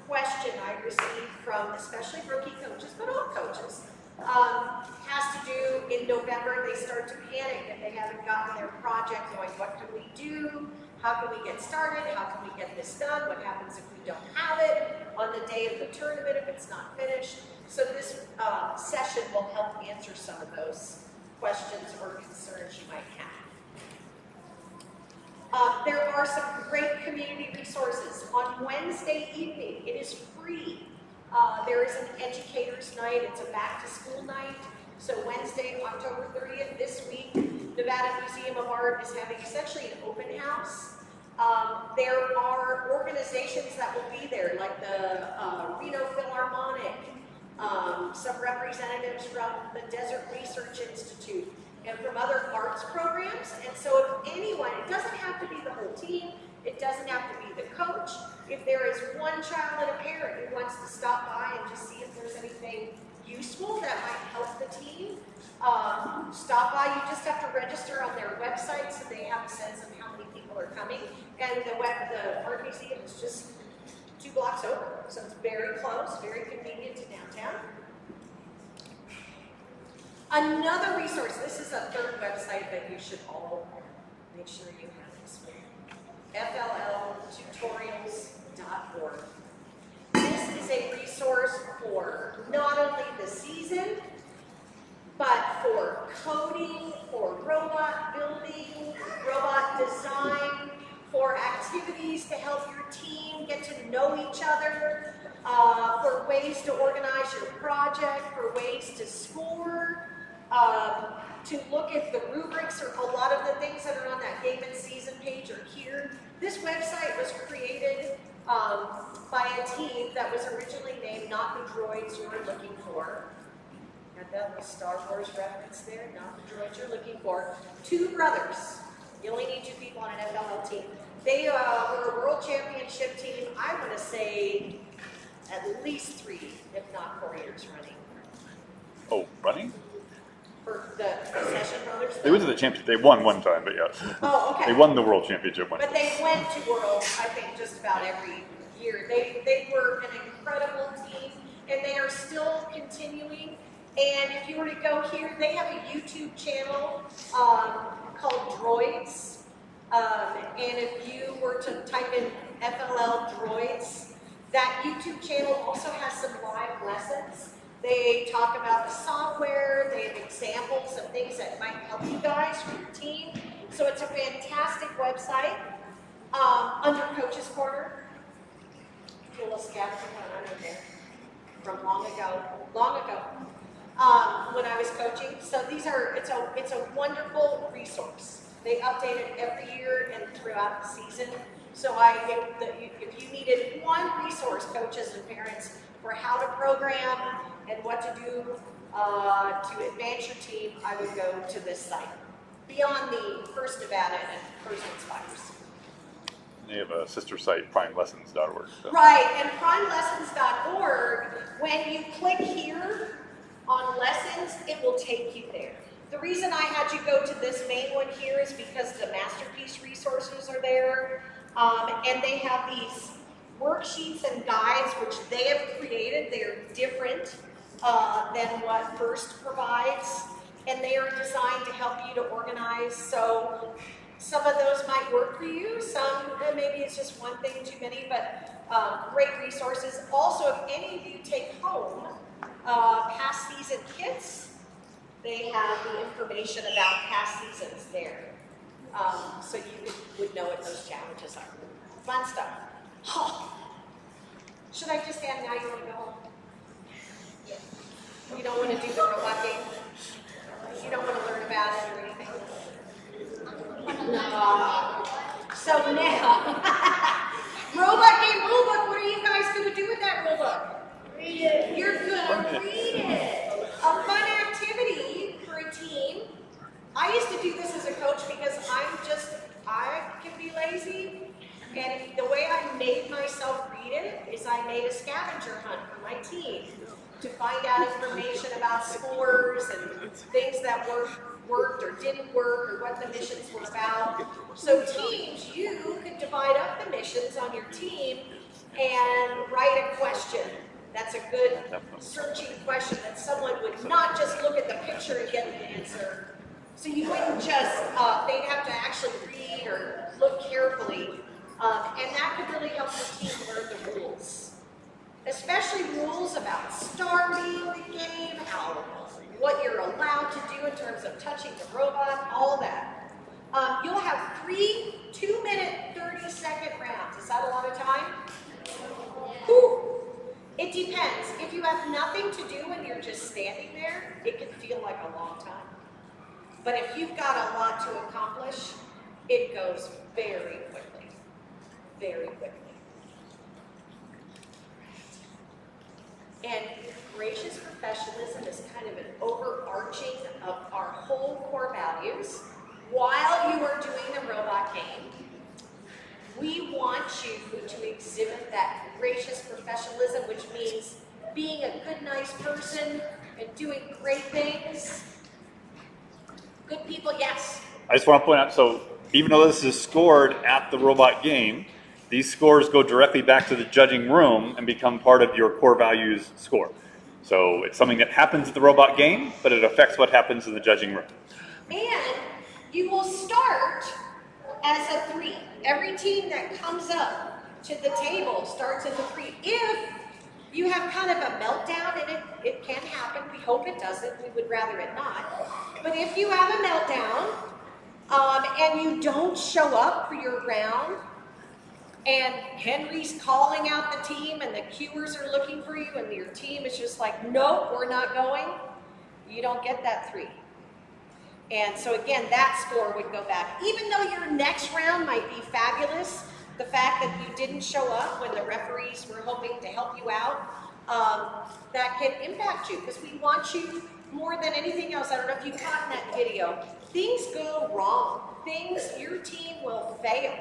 question I received from, especially rookie coaches, but all coaches, has to do in November. They start to panic if they haven't gotten their project going. What can we do? How can we get started? How can we get this done? What happens if we don't have it on the day of the tournament if it's not finished? So this session will help answer some of those questions or concerns you might have. There are some great community resources. On Wednesday evening, it is free. There is an educator's night. It's a back-to-school night. So Wednesday, October 30th, this week, Nevada Museum of Art is having essentially an open house. There are organizations that will be there, like the Reno Philharmonic, some representatives from the Desert Research Institute, and from other arts programs. And so if anyone, it doesn't have to be the whole team, it doesn't have to be the coach. If there is one child and a parent who wants to stop by and just see if there's anything useful that might help the team, stop by. You just have to register on their website so they have a sense of how many people are coming. And the art museum is just 2 blocks over, so it's very close, very convenient to downtown. Another resource, this is a third website that you should all make sure you have this one. FLLtutorials.org. This is a resource for not only the season, but for coding, for robot building, robot design, for activities to help your team get to know each other, for ways to organize your project, for ways to score, to look at the rubrics, or a lot of the things that are on that game and season page are here. This website was created by a team that was originally named Not the Droids You Were Looking For. Got that little Star Wars reference there, Not the Droids You're Looking For. 2 brothers. You only need 2 people on an FLL team. They were a world championship team, I want to say, at least 3, if not 4 years running. Oh, running? For the Session Brothers? They went to the championship. They won one time, but yes. Oh, okay. They won the world championship one. But they went to Worlds, I think, just about every year. They were an incredible team, and they are still continuing. And if you were to go here, they have a YouTube channel called Droids. And if you were to type in FLL Droids, that YouTube channel also has some live lessons. They talk about the software, they have examples of things that might help you guys for your team. So it's a fantastic website. Under Coach's Corner, a little scavenger hunt under there from long ago, when I was coaching. So these are, it's a wonderful resource. They update it every year and throughout the season. So if you needed one resource, coaches and parents, for how to program and what to do to advance your team, I would go to this site. Beyond the First Nevada and First Inspires. They have a sister site, primelessons.org. So. Right, and primelessons.org, when you click here on lessons, it will take you there. The reason I had you go to this main one here is because the masterpiece resources are there, and they have these worksheets and guides which they have created. They are different than what First provides, and they are designed to help you to organize. So some of those might work for you, some maybe it's just one thing too many, but great resources. Also, if any of you take home past season kits, they have the information about past seasons there. So you would know what those challenges are. Fun stuff. Oh. Should I just add now you want to go home? Yeah. You don't want to do the robot game? You don't want to learn about it or anything? So now, robot game rulebook, what are you guys going to do with that rulebook? Read it. You're going to read it. A fun activity for a team. I used to do this as a coach because I can be lazy. And the way I made myself read it is I made a scavenger hunt for my team to find out information about scores and things that worked or didn't work or what the missions were about. So teams, you could divide up the missions on your team and write a question. That's a good searching question that someone would not just look at the picture and get the answer. So you wouldn't just, they'd have to actually read or look carefully. And that could really help the team learn the rules. Especially rules about starting the game, what you're allowed to do in terms of touching the robot, all that. You'll have 3 2-minute, 30-second rounds. Is that a lot of time? Whew. It depends. If you have nothing to do and you're just standing there, it can feel like a long time. But if you've got a lot to accomplish, it goes very quickly. Very quickly. And gracious professionalism is kind of an overarching of our whole core values. While you are doing the robot game, we want you to exhibit that gracious professionalism, which means being a good, nice person and doing great things. Good people, yes. I just want to point out, so even though this is scored at the robot game, these scores go directly back to the judging room and become part of your core values score. So it's something that happens at the robot game, but it affects what happens in the judging room. And you will start as a 3. Every team that comes up to the table starts as a 3. If you have kind of a meltdown, and it can happen, we hope it doesn't, we would rather it not. But if you have a meltdown and you don't show up for your round, and Henry's calling out the team and the cuers are looking for you and your team is just like, nope, we're not going, you don't get that 3. And so again, that score would go back. Even though your next round might be fabulous, the fact that you didn't show up when the referees were hoping to help you out, that can impact you because we want you more than anything else. I don't know if you caught in that video. Things go wrong. Your team will fail.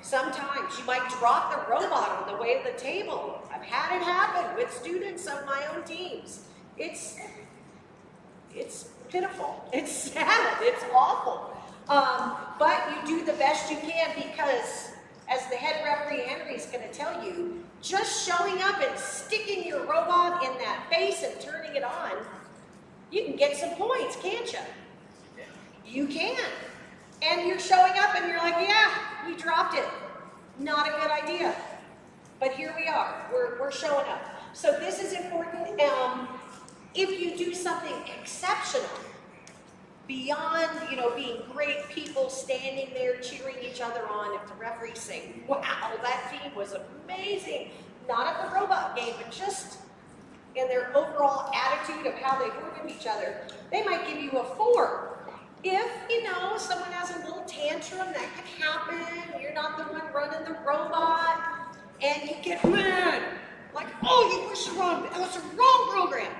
Sometimes you might drop the robot on the way to the table. I've had it happen with students of my own teams. It's pitiful. It's sad. It's awful. But you do the best you can because, as the head referee Henry's going to tell you, just showing up and sticking your robot in that face and turning it on, you can get some points, can't you? You can. And you're showing up and you're like, yeah, we dropped it. Not a good idea. But here we are. We're showing up. So this is important. If you do something exceptional, beyond, being great people standing there cheering each other on, if the referees say, wow, that team was amazing, not at the robot game, but just in their overall attitude of how they work with each other, they might give you a 4. If, someone has a little tantrum, that can happen, you're not the one running the robot, and you get mad, like, oh, you pushed the wrong, that was the wrong program.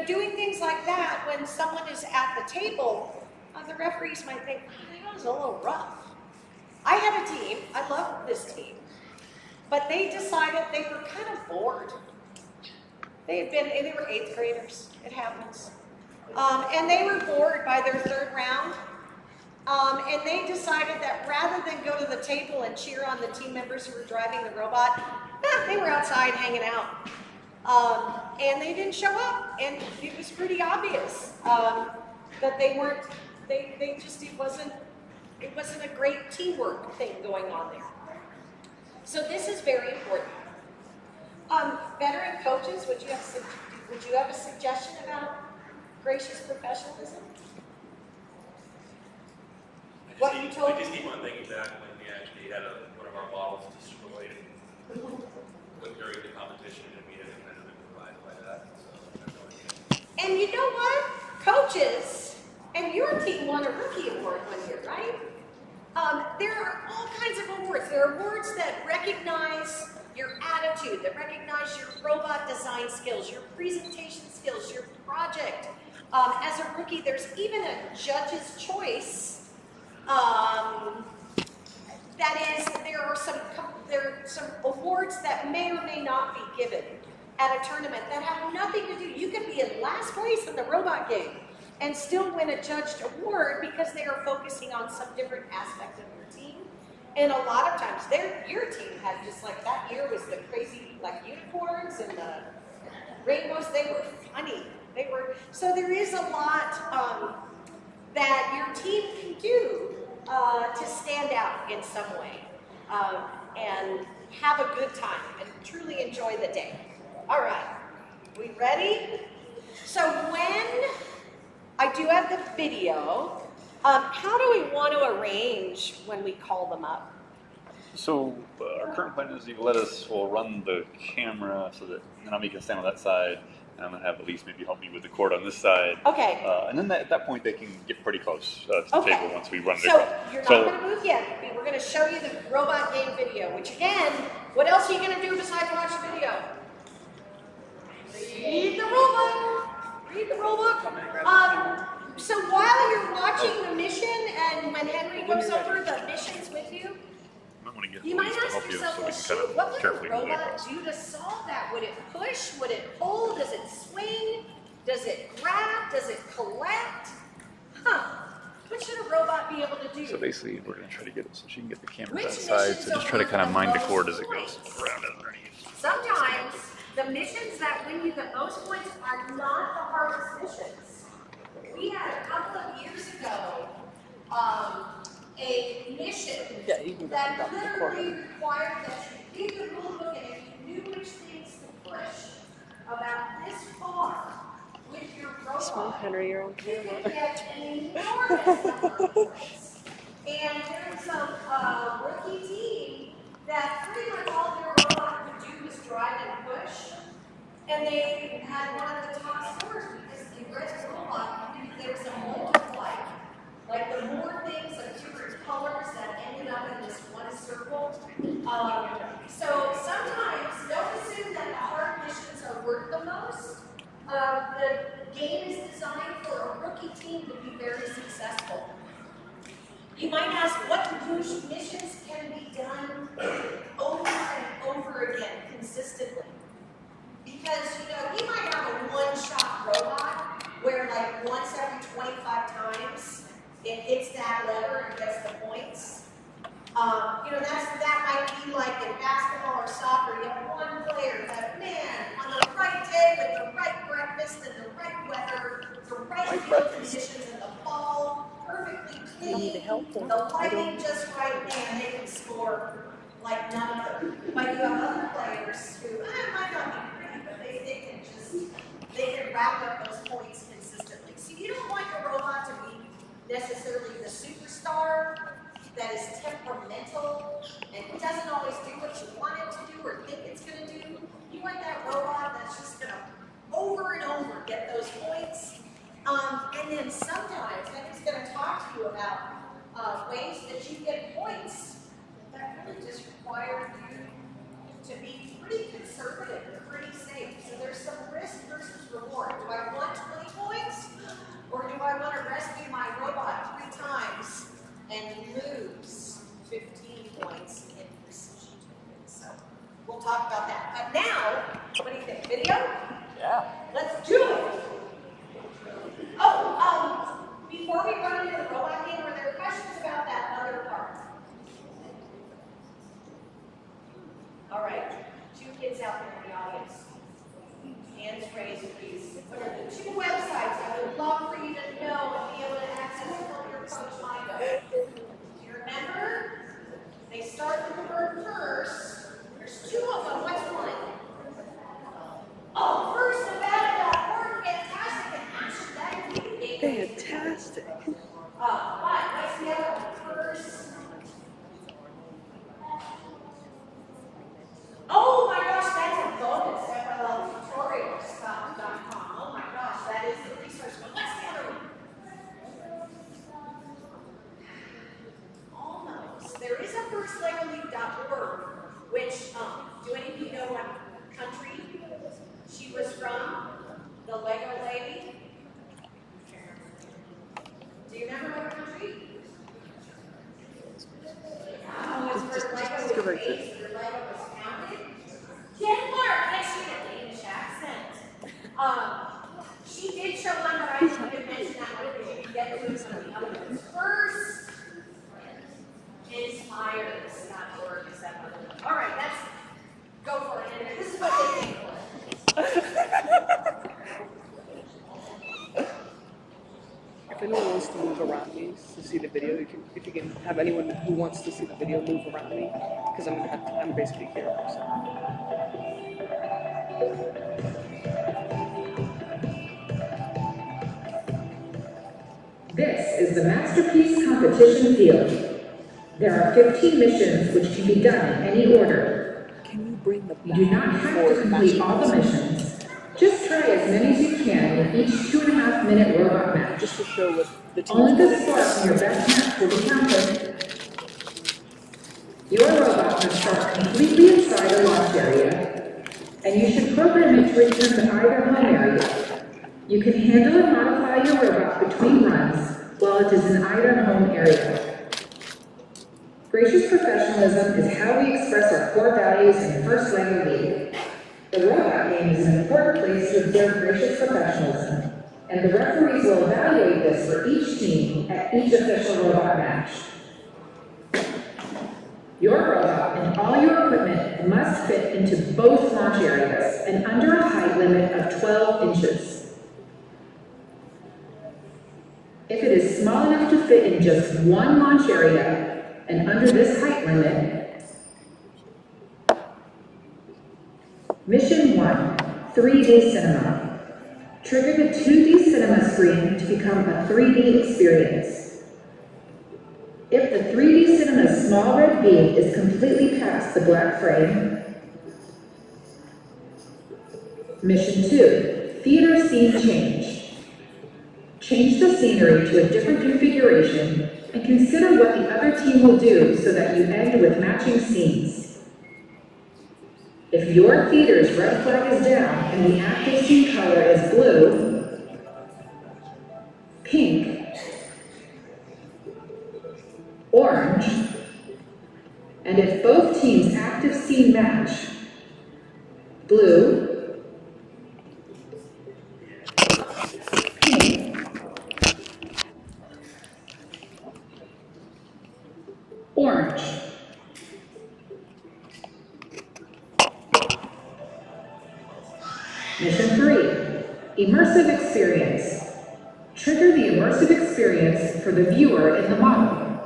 Doing things like that when someone is at the table, the referees might think, oh, that was a little rough. I had a team, I loved this team, but they decided they were kind of bored. They were 8th graders, it happens. And they were bored by their 3rd round. And they decided that rather than go to the table and cheer on the team members who were driving the robot, they were outside hanging out. And they didn't show up, and it was pretty obvious that they weren't. It wasn't a great teamwork thing going on there. So this is very important. Veteran coaches, would you have a suggestion about gracious professionalism? I just keep on thinking back when we actually had one of our models destroyed during the competition, and we had kind of been provided by that. So, and you know what? Coaches, and your team won a rookie award one year, right? There are all kinds of awards. There are awards that recognize your attitude, that recognize your robot design skills, your presentation skills, your project. As a rookie, there's even a judge's choice. That is, there are some awards that may or may not be given at a tournament that have nothing to do. You could be in last place in the robot game and still win a judged award because they are focusing on some different aspect of your team. And a lot of times, your team had just like that year was the crazy like unicorns and the rainbows. They were funny. So there is a lot that your team can do to stand out in some way and have a good time and truly enjoy the day. All right, we ready? So when I do have the video, how do we want to arrange when we call them up? So our current plan is we'll run the camera so that Nanami can stand on that side, and I'm going to have Elise maybe help me with the cord on this side. Okay. And then at that point they can get pretty close to the table once we run it So across. you're not going to move yet. We're going to show you the robot game video, which again, what else are you going to do besides watch the video? Read the robot. Read the robot. So while you're watching the mission and when Henry goes over the missions with you, you might ask yourself, well, shoot, what would a robot do to solve that? Would it push? Would it pull? Does it swing? Does it grab? Does it collect? What should a robot be able to do? So basically we're going to try to get it so she can get the camera that side, so just try to kind of mind the cord as it goes. Grab it underneath. Sometimes the missions that win you the most points are not the hardest missions. We had a couple of years ago a mission that literally required that you read the rule book and if you knew which things to push about this far with your robot, Small Henry, your own camera. you could get an enormous number of points. And there's a rookie team that pretty much all their robot could do was drive and push. And they had one of the top scores because the red robot, there was a multiply. Like the more things of different colors that ended up in this one circle. So sometimes don't assume that the hard missions are worth the most. The game is designed for a rookie team to be very successful. You might ask, what missions can be done over and over again consistently? Because, we might have a one-shot robot where like once every 25 times it hits that lever and gets the points. That might be like in basketball or soccer. You have one player that, on the right day with the right breakfast and the right weather, the right field conditions and the ball perfectly clean, the lighting just right, they can score like none other. But you have other players who might not be pretty, but they can rack up those points consistently. So you don't want your robot to be necessarily the superstar that is temperamental and doesn't always do what you want it to do or think it's going to do. You want that robot that's just going to over and over get those points. And then sometimes Henry's going to talk to you about ways that you get points that really just require you to be pretty conservative and pretty safe. So there's some risk versus reward. Do I want 20 points? Or do I want to rescue my robot 3 times and lose 15 points in precision tokens? So we'll talk about that. But now, what do you think? Video? Yeah. Let's do it. Oh, before we run into the robot game, were there questions about that other part? All right, 2 kids out there in the audience. Hands raised, please. What are the 2 websites I would love for you to know and be able to access from your coach Michael? Do you remember? They start with the word first. There's 2 of them. What's one? Oh, firstnevada.org. Fantastic. And actually, that is the game. Fantastic. What's the other one? First. Oh my gosh, that's a bonus. FLL tutorials.com. Oh my gosh, that is the resource. But what's the other one? firstlegoleague.org, which, do any of you know what country she was from? The Lego lady? Do you remember what country? Oh, it's where Lego was based, where Lego was founded. Denmark! Yes, she had a Danish accent. She did show one, but I didn't mention that one because you can get to some of the other ones. First inspired.org is that other one. All right, let's go for it. And this is what they think. If anyone wants to move around me to see the video, if you can have anyone who wants to see the video move around me, because I'm basically here. So. This is the Masterpiece Competition Field. There are 15 missions which can be done in any order. Can you bring the You do not have to complete all the missions. Just try as many as you can in each 2.5-minute robot match. Just to show what the team. Only the score from your best match will be counted. Your robot must start completely inside a launch area, and you should program it to return to either home area. You can handle and modify your robot between runs while it is in either home area. Gracious professionalism is how we express our core values in First Lego League. The robot game is an important place to observe gracious professionalism, and the referees will evaluate this for each team at each official robot match. Your robot and all your equipment must fit into both launch areas and under a height limit of 12 inches. If it is small enough to fit in just one launch area and under this height limit, Mission 1, 3D Cinema. Trigger the 2D cinema screen to become a 3D experience. If the 3D cinema's small red beam is completely past the black frame, Mission 2, Theater Scene Change. Change the scenery to a different configuration and consider what the other team will do so that you end with matching scenes. If your theater's red flag is down and the active scene color is blue, pink, orange, and if both teams' active scene match, blue, pink, orange. Mission 3, Immersive Experience. Trigger the immersive experience for the viewer in the model.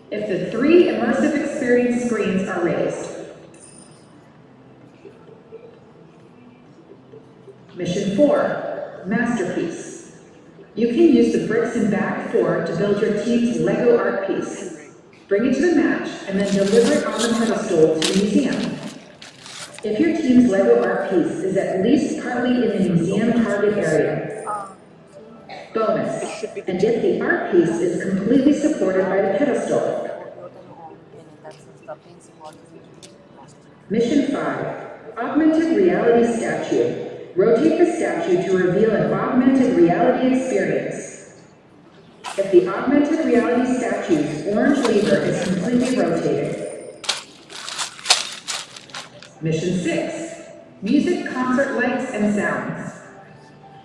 If the 3 immersive experience screens are raised. Mission 4, Masterpiece. You can use the bricks in Bag 4 to build your team's Lego art piece. Bring it to the match and then deliver it on the pedestal to the museum. If your team's Lego art piece is at least partly in the museum target area. Bonus, and if the art piece is completely supported by the pedestal. Mission 5, Augmented Reality Statue. Rotate the statue to reveal an augmented reality experience. If the augmented reality statue's orange lever is completely rotated. Mission 6, Music, Concert, Lights, and Sounds.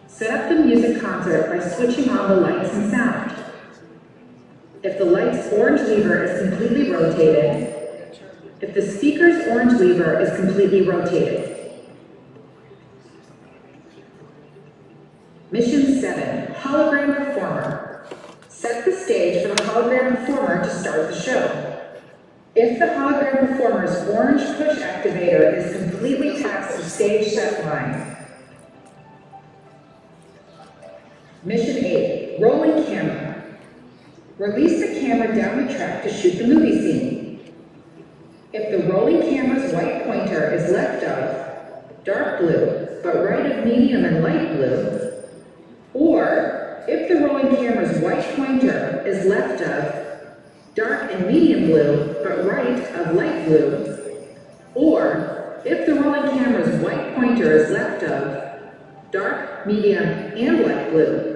Set up the music concert by switching on the lights and sound. If the light's orange lever is completely rotated, if the speaker's orange lever is completely rotated. Mission 7, Hologram Performer. Set the stage for the hologram performer to start the show. If the hologram performer's orange push activator is completely past the stage set line. Mission 8, Rolling Camera. Release the camera down the track to shoot the movie scene. If the rolling camera's white pointer is left of dark blue, but right of medium and light blue, or if the rolling camera's white pointer is left of dark and medium blue, but right of light blue, or if the rolling camera's white pointer is left of dark, medium, and light blue.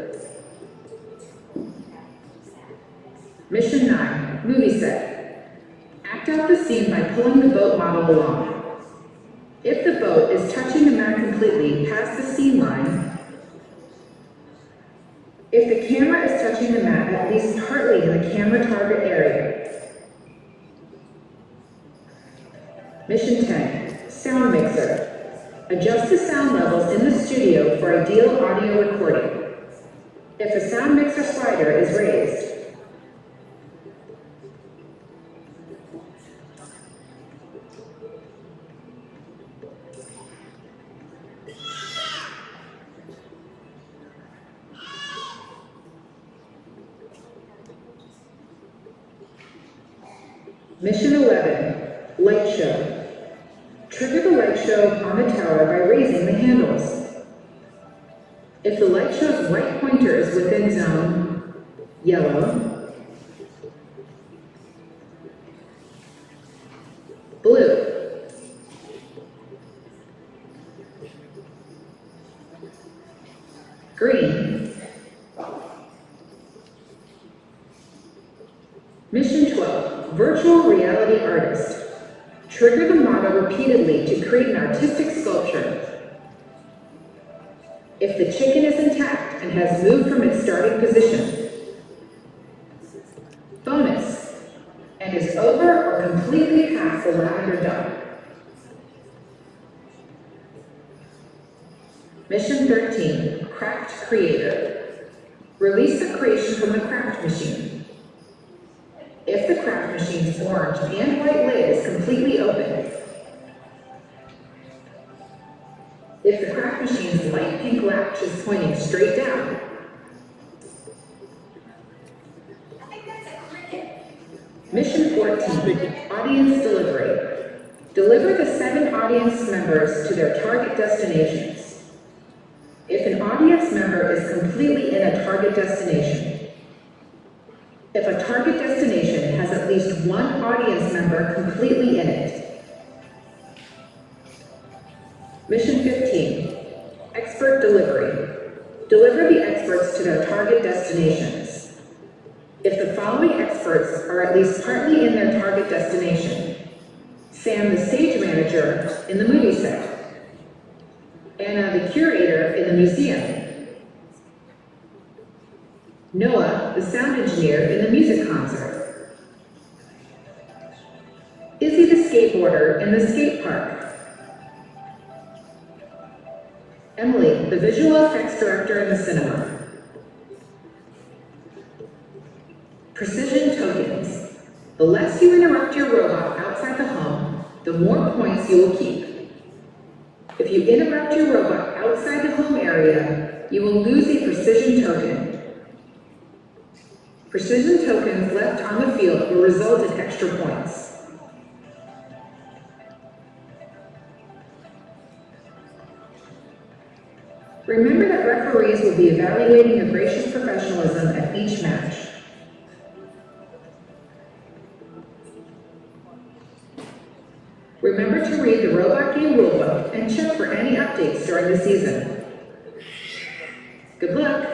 Mission 9, movie set. Act out the scene by pulling the boat model along. If the boat is touching the mat completely past the scene line, if the camera is touching the mat at least partly in the camera target area. Mission 10, sound mixer. Adjust the sound levels in the studio for ideal audio recording. If a sound mixer slider is raised, Mission 11, light show. Trigger the light show on the tower by raising the handles. If the light show's right pointer is within zone yellow, blue, green. Mission 12, virtual reality artist. Trigger the model repeatedly to create an artistic sculpture. If the chicken is intact and has moved from its starting position, bonus, and is over or completely past the lavender dot. Mission 13, craft creator. Release the creation from the craft machine. If the craft machine's orange and white lid is completely open, if the craft machine's light pink latch is pointing straight down, Mission 14, audience delivery. Deliver the 7 audience members to their target destinations. If an audience member is completely in a target destination, if a target destination has at least one audience member completely in it. Mission 15, expert delivery. Deliver the experts to their target destinations. If the following experts are at least partly in their target destination: Sam, the stage manager in the movie set, Anna, the curator in the museum, Noah, the sound engineer in the music concert, Izzy, the skateboarder in the skate park, Emily, the visual effects director in the cinema. Precision tokens. The less you interrupt your robot outside the home, the more points you will keep. If you interrupt your robot outside the home area, you will lose a precision token. Precision tokens left on the field will result in extra points. Remember that referees will be evaluating your gracious professionalism at each match. Remember to read the Robot Game Rulebook and check for any updates during the season. Good luck!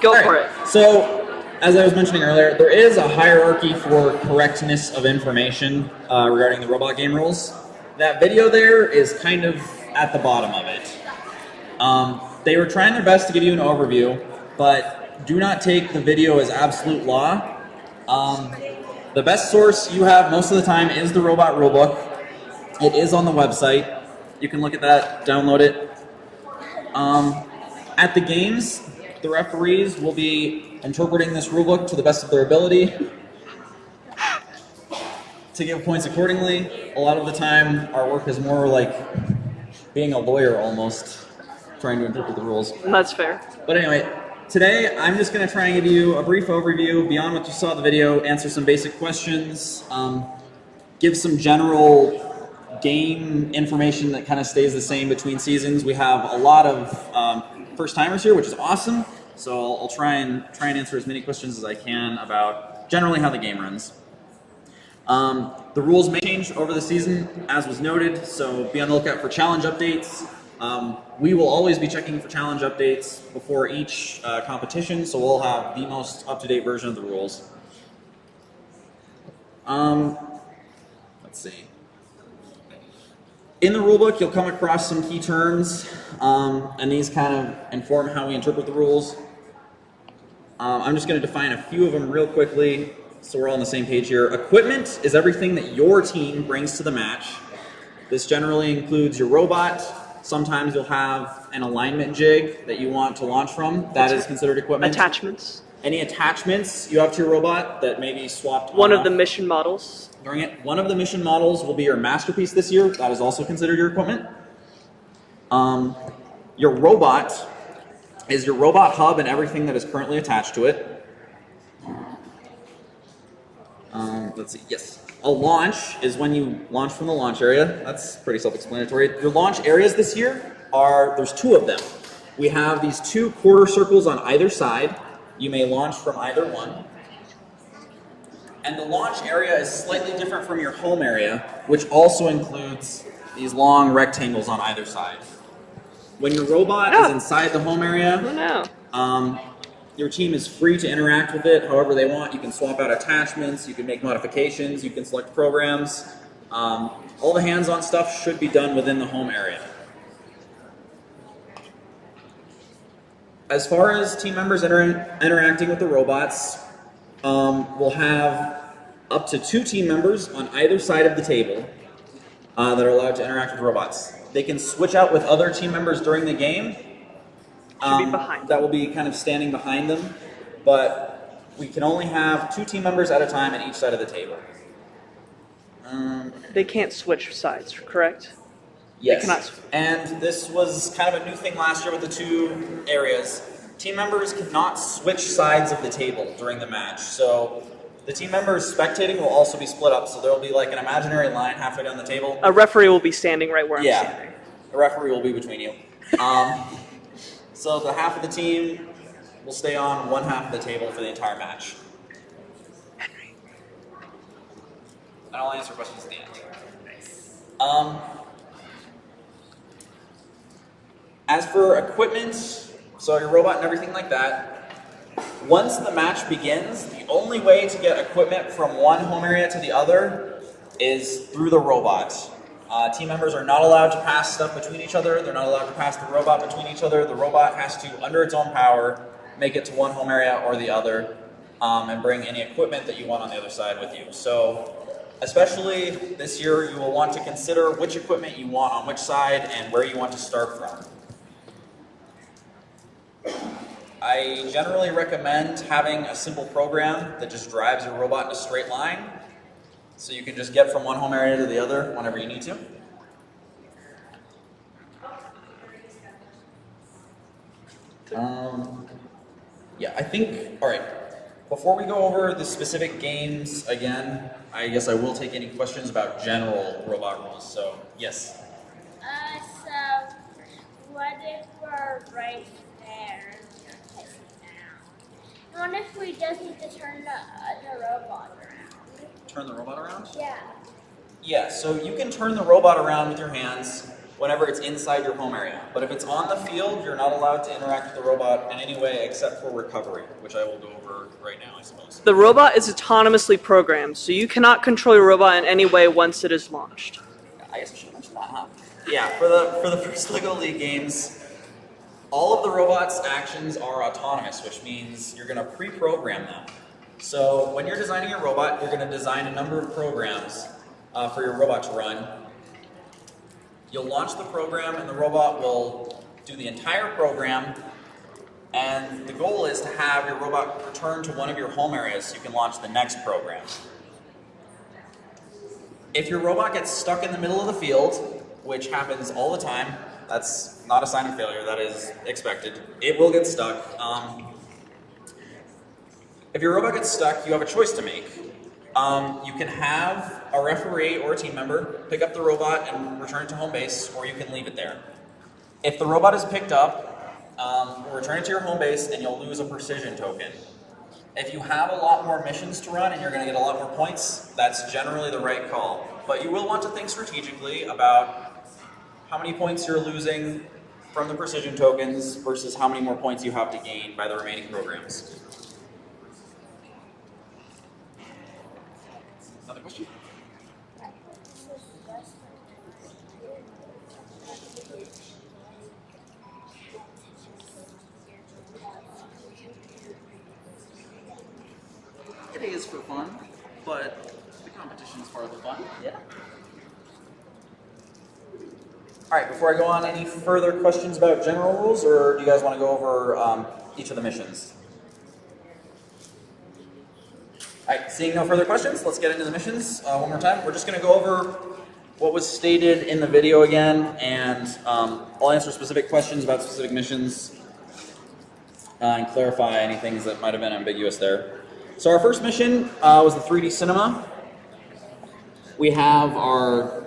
Go for it. So, as I was mentioning earlier, there is a hierarchy for correctness of information regarding the robot game rules. That video there is kind of at the bottom of it. They were trying their best to give you an overview, but do not take the video as absolute law. The best source you have most of the time is the Robot Rulebook. It is on the website. You can look at that, download it. At the games, the referees will be interpreting this rulebook to the best of their ability to give points accordingly. A lot of the time, our work is more like being a lawyer almost, trying to interpret the rules. That's fair. But anyway, today I'm just going to try and give you a brief overview beyond what you saw in the video, answer some basic questions, give some general game information that kind of stays the same between seasons. We have a lot of first-timers here, which is awesome. So I'll try and answer as many questions as I can about generally how the game runs. The rules may change over the season, as was noted, so be on the lookout for challenge updates. We will always be checking for challenge updates before each competition, so we'll have the most up-to-date version of the rules. Let's see. In the rulebook, you'll come across some key terms, and these kind of inform how we interpret the rules. I'm just going to define a few of them real quickly so we're all on the same page here. Equipment is everything that your team brings to the match. This generally includes your robot. Sometimes you'll have an alignment jig that you want to launch from. That is considered equipment. Attachments. Any attachments you have to your robot that may be swapped One of the mission models. during it. One of the mission models will be your masterpiece this year. That is also considered your equipment. Your robot is your robot hub and everything that is currently attached to it. Let's see, yes. A launch is when you launch from the launch area. That's pretty self-explanatory. Your launch areas this year there's two of them. We have these two quarter circles on either side. You may launch from either one. And the launch area is slightly different from your home area, which also includes these long rectangles on either side. When your robot is inside the home area, your team is free to interact with it however they want. You can swap out attachments, you can make modifications, you can select programs. All the hands-on stuff should be done within the home area. As far as team members interacting with the robots, we'll have up to 2 team members on either side of the table that are allowed to interact with robots. They can switch out with other team members during the game. That will be kind of standing behind them, but we can only have 2 team members at a time at each side of the table. They can't switch sides, correct? Yes, and this was kind of a new thing last year with the 2 areas. Team members cannot switch sides of the table during the match, so the team members spectating will also be split up, so there will be like an imaginary line halfway down the table. A referee will be standing right where I'm standing. A referee will be between you. So the half of the team will stay on one half of the table for the entire match. Henry. And I'll answer questions at the end. As for equipment, so your robot and everything like that, once the match begins, the only way to get equipment from one home area to the other is through the robot. Team members are not allowed to pass stuff between each other. They're not allowed to pass the robot between each other. The robot has to, under its own power, make it to one home area or the other, and bring any equipment that you want on the other side with you. So, especially this year, you will want to consider which equipment you want on which side and where you want to start from. I generally recommend having a simple program that just drives your robot in a straight line, so you can just get from one home area to the other whenever you need to. Yeah, I think, all right, before we go over the specific games again, I guess I will take any questions about general robot rules, so yes. So, what if we're right there and you're pissing down? What if we just need to turn the robot around? Turn the robot around? Yeah. Yeah, so you can turn the robot around with your hands whenever it's inside your home area. But if it's on the field, you're not allowed to interact with the robot in any way except for recovery, which I will go over right now, I suppose. The robot is autonomously programmed, so you cannot control your robot in any way once it is launched. I guess I should mention that, huh? Yeah, for the first LEGO League games, all of the robot's actions are autonomous, which means you're going to pre-program them. So when you're designing your robot, you're going to design a number of programs for your robot to run. You'll launch the program and the robot will do the entire program, and the goal is to have your robot return to one of your home areas so you can launch the next program. If your robot gets stuck in the middle of the field, which happens all the time, that's not a sign of failure, that is expected. It will get stuck. If your robot gets stuck, you have a choice to make. You can have a referee or a team member pick up the robot and return it to home base, or you can leave it there. If the robot is picked up, return it to your home base and you'll lose a precision token. If you have a lot more missions to run and you're going to get a lot more points, that's generally the right call. But you will want to think strategically about how many points you're losing from the precision tokens versus how many more points you have to gain by the remaining programs. Another question? It is for fun, but the competition is part of the fun. Yeah. All right, before I go on, any further questions about general rules, or do you guys want to go over each of the missions? All right, seeing no further questions, let's get into the missions one more time. We're just going to go over what was stated in the video again, and I'll answer specific questions about specific missions and clarify any things that might have been ambiguous there. So our first mission was the 3D cinema. We have our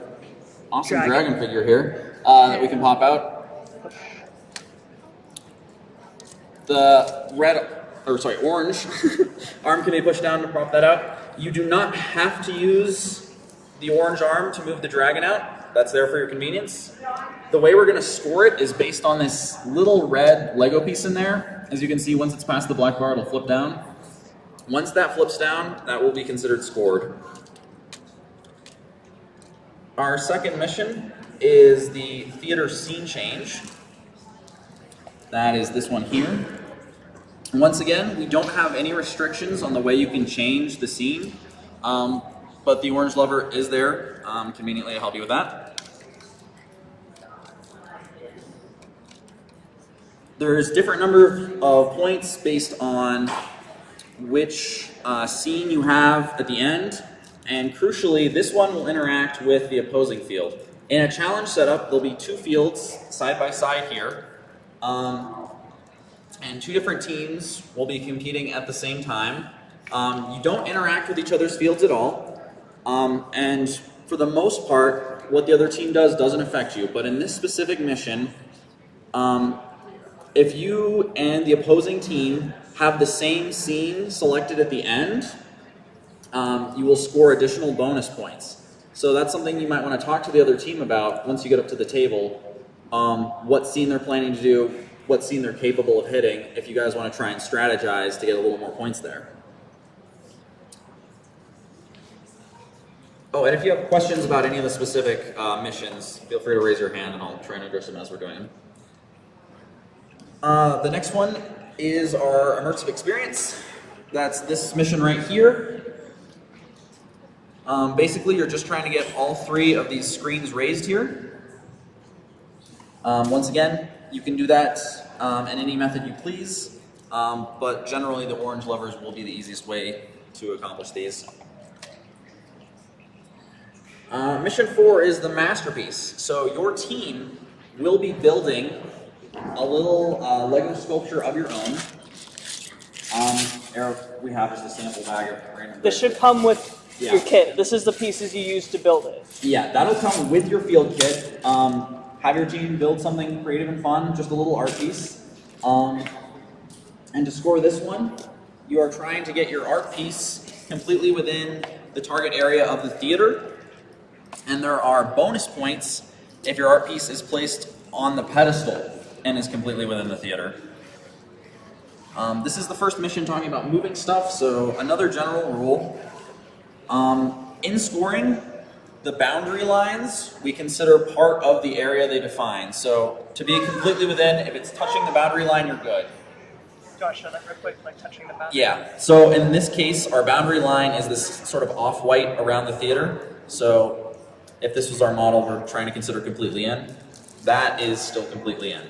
awesome dragon figure here that we can pop out. The orange arm can be pushed down to prop that out. You do not have to use the orange arm to move the dragon out. That's there for your convenience. The way we're going to score it is based on this little red Lego piece in there. As you can see, once it's past the black bar, it'll flip down. Once that flips down, that will be considered scored. Our second mission is the theater scene change. That is this one here. Once again, we don't have any restrictions on the way you can change the scene, but the orange lever is there conveniently to help you with that. There's different number of points based on which scene you have at the end, and crucially, this one will interact with the opposing field. In a challenge setup, there'll be two fields side by side here, and two different teams will be competing at the same time. You don't interact with each other's fields at all, and for the most part, what the other team does doesn't affect you, but in this specific mission, if you and the opposing team have the same scene selected at the end, you will score additional bonus points. So that's something you might want to talk to the other team about once you get up to the table, what scene they're planning to do, what scene they're capable of hitting, if you guys want to try and strategize to get a little more points there. Oh, and if you have questions about any of the specific missions, feel free to raise your hand and I'll try and address them as we're doing them. The next one is our immersive experience. That's this mission right here. Basically, you're just trying to get all three of these screens raised here. Once again, you can do that in any method you please, but generally the orange levers will be the easiest way to accomplish these. Mission 4 is the masterpiece. So your team will be building a little Lego sculpture of your own. We have just a sample bag of random. This should come with your kit. This is the pieces you use to build it. Yeah, that'll come with your field kit. Have your team build something creative and fun, just a little art piece. And to score this one, you are trying to get your art piece completely within the target area of the theater. And there are bonus points if your art piece is placed on the pedestal and is completely within the theater. This is the first mission talking about moving stuff, so another general rule. In scoring, the boundary lines we consider part of the area they define. So to be completely within, if it's touching the boundary line, you're good. Do I show that real quick, like touching the boundary? Yeah, so in this case, our boundary line is this sort of off-white around the theater. So if this was our model we're trying to consider completely in, that is still completely in.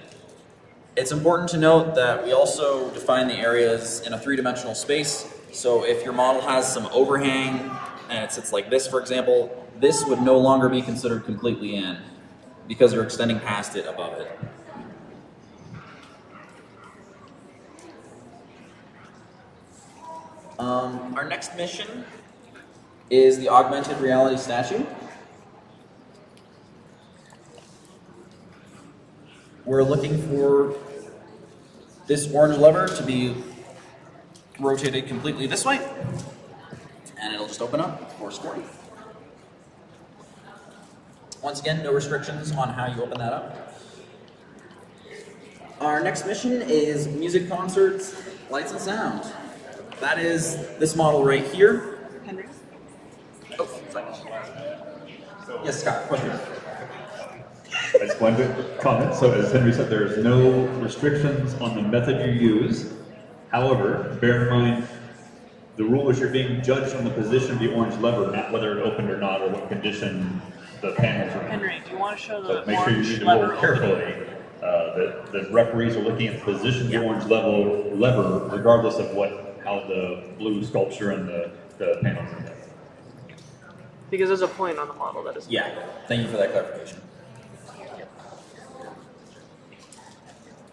It's important to note that we also define the areas in a three-dimensional space. So if your model has some overhang and it sits like this, for example, this would no longer be considered completely in because you're extending past it above it. Our next mission is the augmented reality statue. We're looking for this orange lever to be rotated completely this way, and it'll just open up for scoring. Once again, no restrictions on how you open that up. Our next mission is music concerts, lights and sound. That is this model right here. Henry? Oh, sorry. Yes, Scott, question. I just wanted to comment. So as Henry said, there's no restrictions on the method you use. However, bear in mind, the rule is you're being judged on the position of the orange lever, not whether it opened or not, or what condition the panels are in. Henry, do you want to show the So make sure you orange read the lever rule carefully. The referees are looking at the position of the orange lever, regardless of how the blue sculpture and the panels are there. Because there's a point on the model that is. Yeah, thank you for that clarification.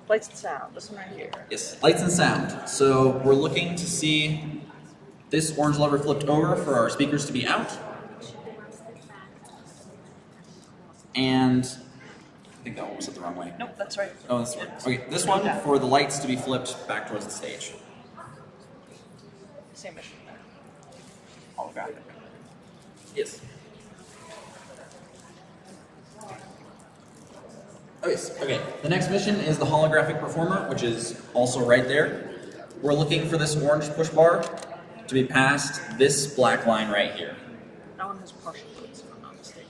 Lights and sound, this one right here. Yes, lights and sound. So we're looking to see this orange lever flipped over for our speakers to be out. And I think that one was set the wrong way. Nope, that's right. Oh, that's right. Okay, this one for the lights to be flipped back towards the stage. Same mission. Holographic. Yes. Okay, the next mission is the holographic performer, which is also right there. We're looking for this orange push bar to be past this black line right here. That one has partial lights, if I'm not mistaken.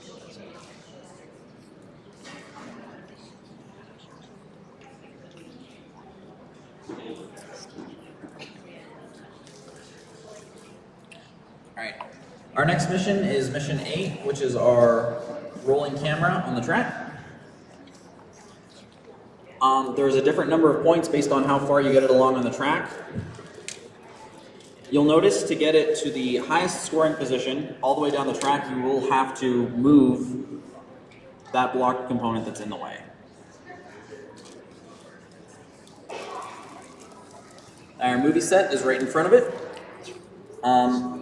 Alright, our next mission is mission 8, which is our rolling camera on the track. There's a different number of points based on how far you get it along on the track. You'll notice to get it to the highest scoring position, all the way down the track, you will have to move that block component that's in the way. Our movie set is right in front of it.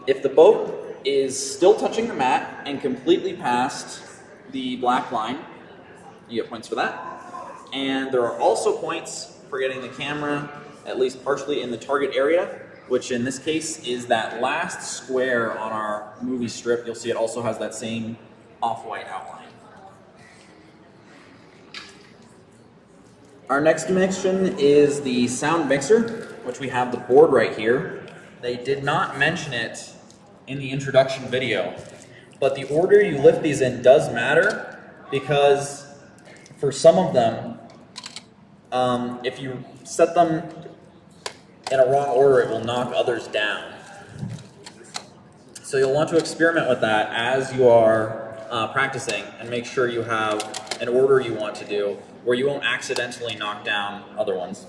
If the boat is still touching the mat and completely past the black line, you get points for that. And there are also points for getting the camera at least partially in the target area, which in this case is that last square on our movie strip. You'll see it also has that same off-white outline. Our next mission is the sound mixer, which we have the board right here. They did not mention it in the introduction video, but the order you lift these in does matter, because for some of them, if you set them in a wrong order, it will knock others down. So you'll want to experiment with that as you are practicing, and make sure you have an order you want to do where you won't accidentally knock down other ones.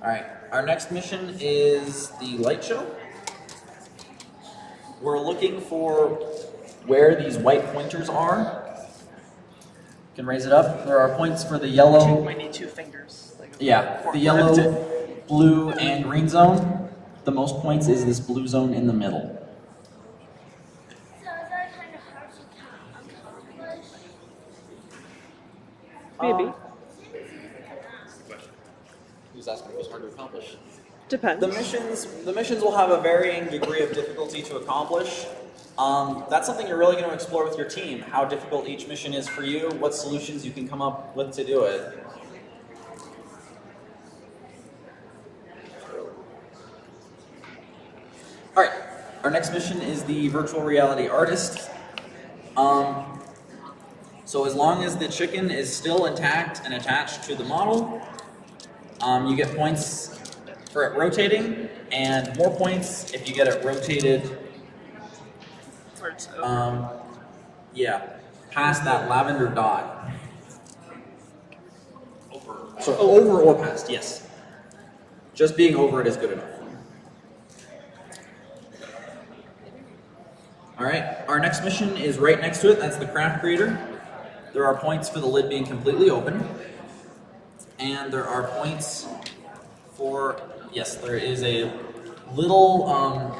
Alright, our next mission is the light show. We're looking for where these white pointers are. You can raise it up. There are points for the yellow. Might need 2 fingers. Yeah, the yellow, blue, and green zone. The most points is this blue zone in the middle. So is that kind of hard to accomplish? Maybe. Who's asking what was hard to accomplish? Depends. The missions will have a varying degree of difficulty to accomplish. That's something you're really going to explore with your team, how difficult each mission is for you, what solutions you can come up with to do it. Alright, our next mission is the virtual reality artist. So as long as the chicken is still intact and attached to the model, you get points for it rotating, and more points if you get it rotated past that lavender dot. So over or past, yes. Just being over it is good enough. Alright, our next mission is right next to it. That's the craft creator. There are points for the lid being completely open. And there are points for, yes, there is a little,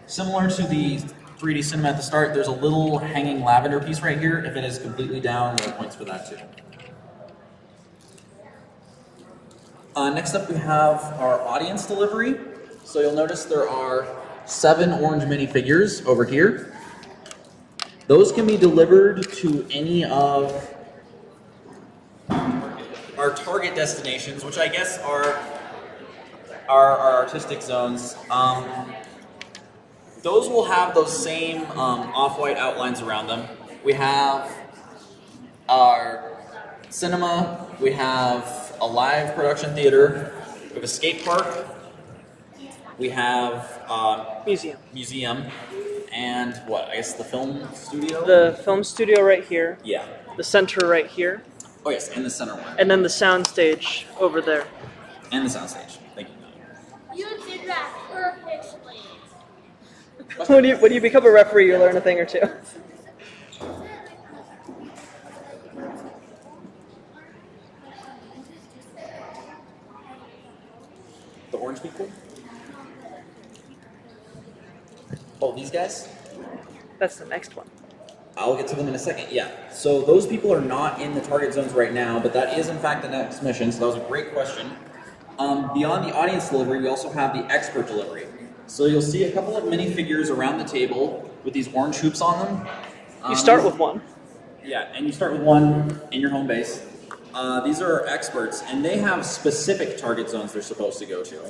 similar to the 3D cinema at the start, there's a little hanging lavender piece right here. If it is completely down, there are points for that too. Next up, we have our audience delivery. So you'll notice there are 7 orange minifigures over here. Those can be delivered to any of our target destinations, which I guess are our artistic zones. Those will have those same off-white outlines around them. We have our cinema, we have a live production theater, we have a skate park, we have museum, and what? I guess the film studio? The film studio right here. Yeah. The center right here. Oh yes, and the center one. And then the sound stage over there. And the sound stage. Thank you. You did that perfectly. When you become a referee, you learn a thing or two. The orange people? Oh, these guys? That's the next one. I'll get to them in a second, yeah. So those people are not in the target zones right now, but that is in fact the next mission, so that was a great question. Beyond the audience delivery, we also have the expert delivery. So you'll see a couple of minifigures around the table with these orange hoops on them. You start with one. Yeah, and you start with one in your home base. These are our experts, and they have specific target zones they're supposed to go to.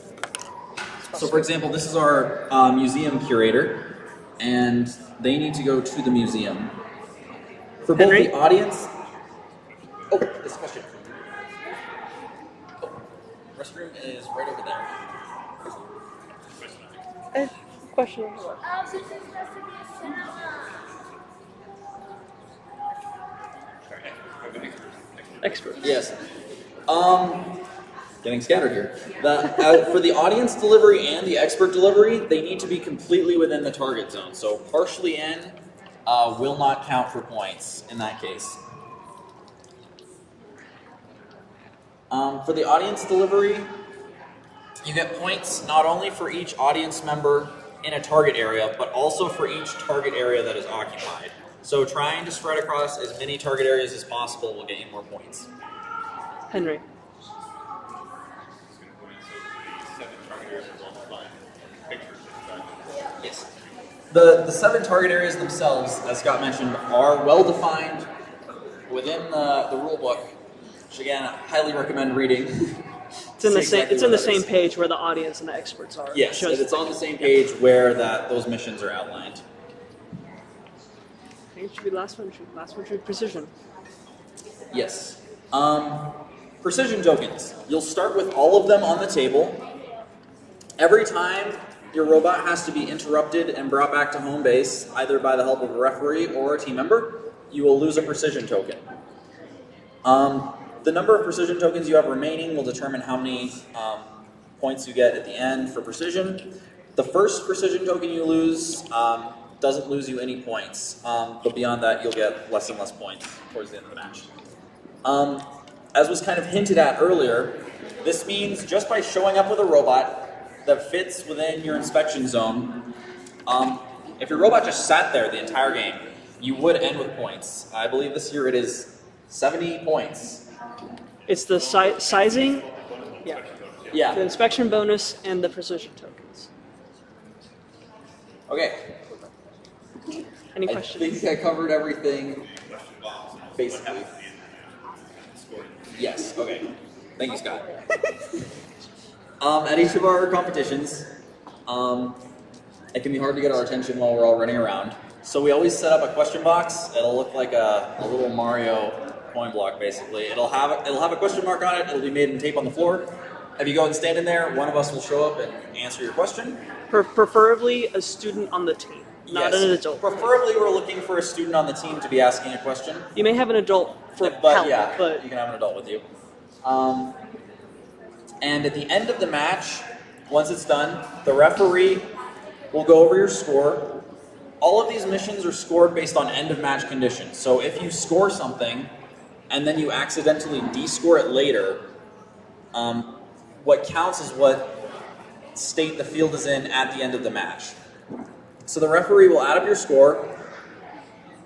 So for example, this is our museum curator, and they need to go to the museum. For both the audience... Oh, this question. Oh, restroom is right over there. Question. This is supposed to be a cinema. Expert. Yes. Getting scattered here. For the audience delivery and the expert delivery, they need to be completely within the target zone. So partially in will not count for points in that case. For the audience delivery, you get points not only for each audience member in a target area, but also for each target area that is occupied. So trying to spread across as many target areas as possible will get you more points. Henry. Yes. The 7 target areas themselves, as Scott mentioned, are well defined within the rule book, which again, I highly recommend reading. It's in the same page where the audience and the experts are. Yes, it's on the same page where those missions are outlined. I think it should be the last one. Last one should be precision. Yes. Precision tokens. You'll start with all of them on the table. Every time your robot has to be interrupted and brought back to home base, either by the help of a referee or a team member, you will lose a precision token. The number of precision tokens you have remaining will determine how many points you get at the end for precision. The first precision token you lose doesn't lose you any points, but beyond that you'll get less and less points towards the end of the match. As was kind of hinted at earlier, this means just by showing up with a robot that fits within your inspection zone, if your robot just sat there the entire game, you would end with points. I believe this year it is 70 points. It's the sizing, yeah, the inspection bonus, and the precision tokens. Okay. Any questions? I think I covered everything, basically. Yes, okay. Thank you, Scott. At each of our competitions, it can be hard to get our attention while we're all running around. So we always set up a question box. It'll look like a little Mario coin block, basically. It'll have a question mark on it. It'll be made in tape on the floor. If you go and stand in there, one of us will show up and answer your question. Preferably a student on the team, not an adult. Preferably, we're looking for a student on the team to be asking a question. You may have an adult for help, but you can have an adult with you. And at the end of the match, once it's done, the referee will go over your score. All of these missions are scored based on end of match conditions. So if you score something and then you accidentally descore it later, what counts is what state the field is in at the end of the match. So the referee will add up your score,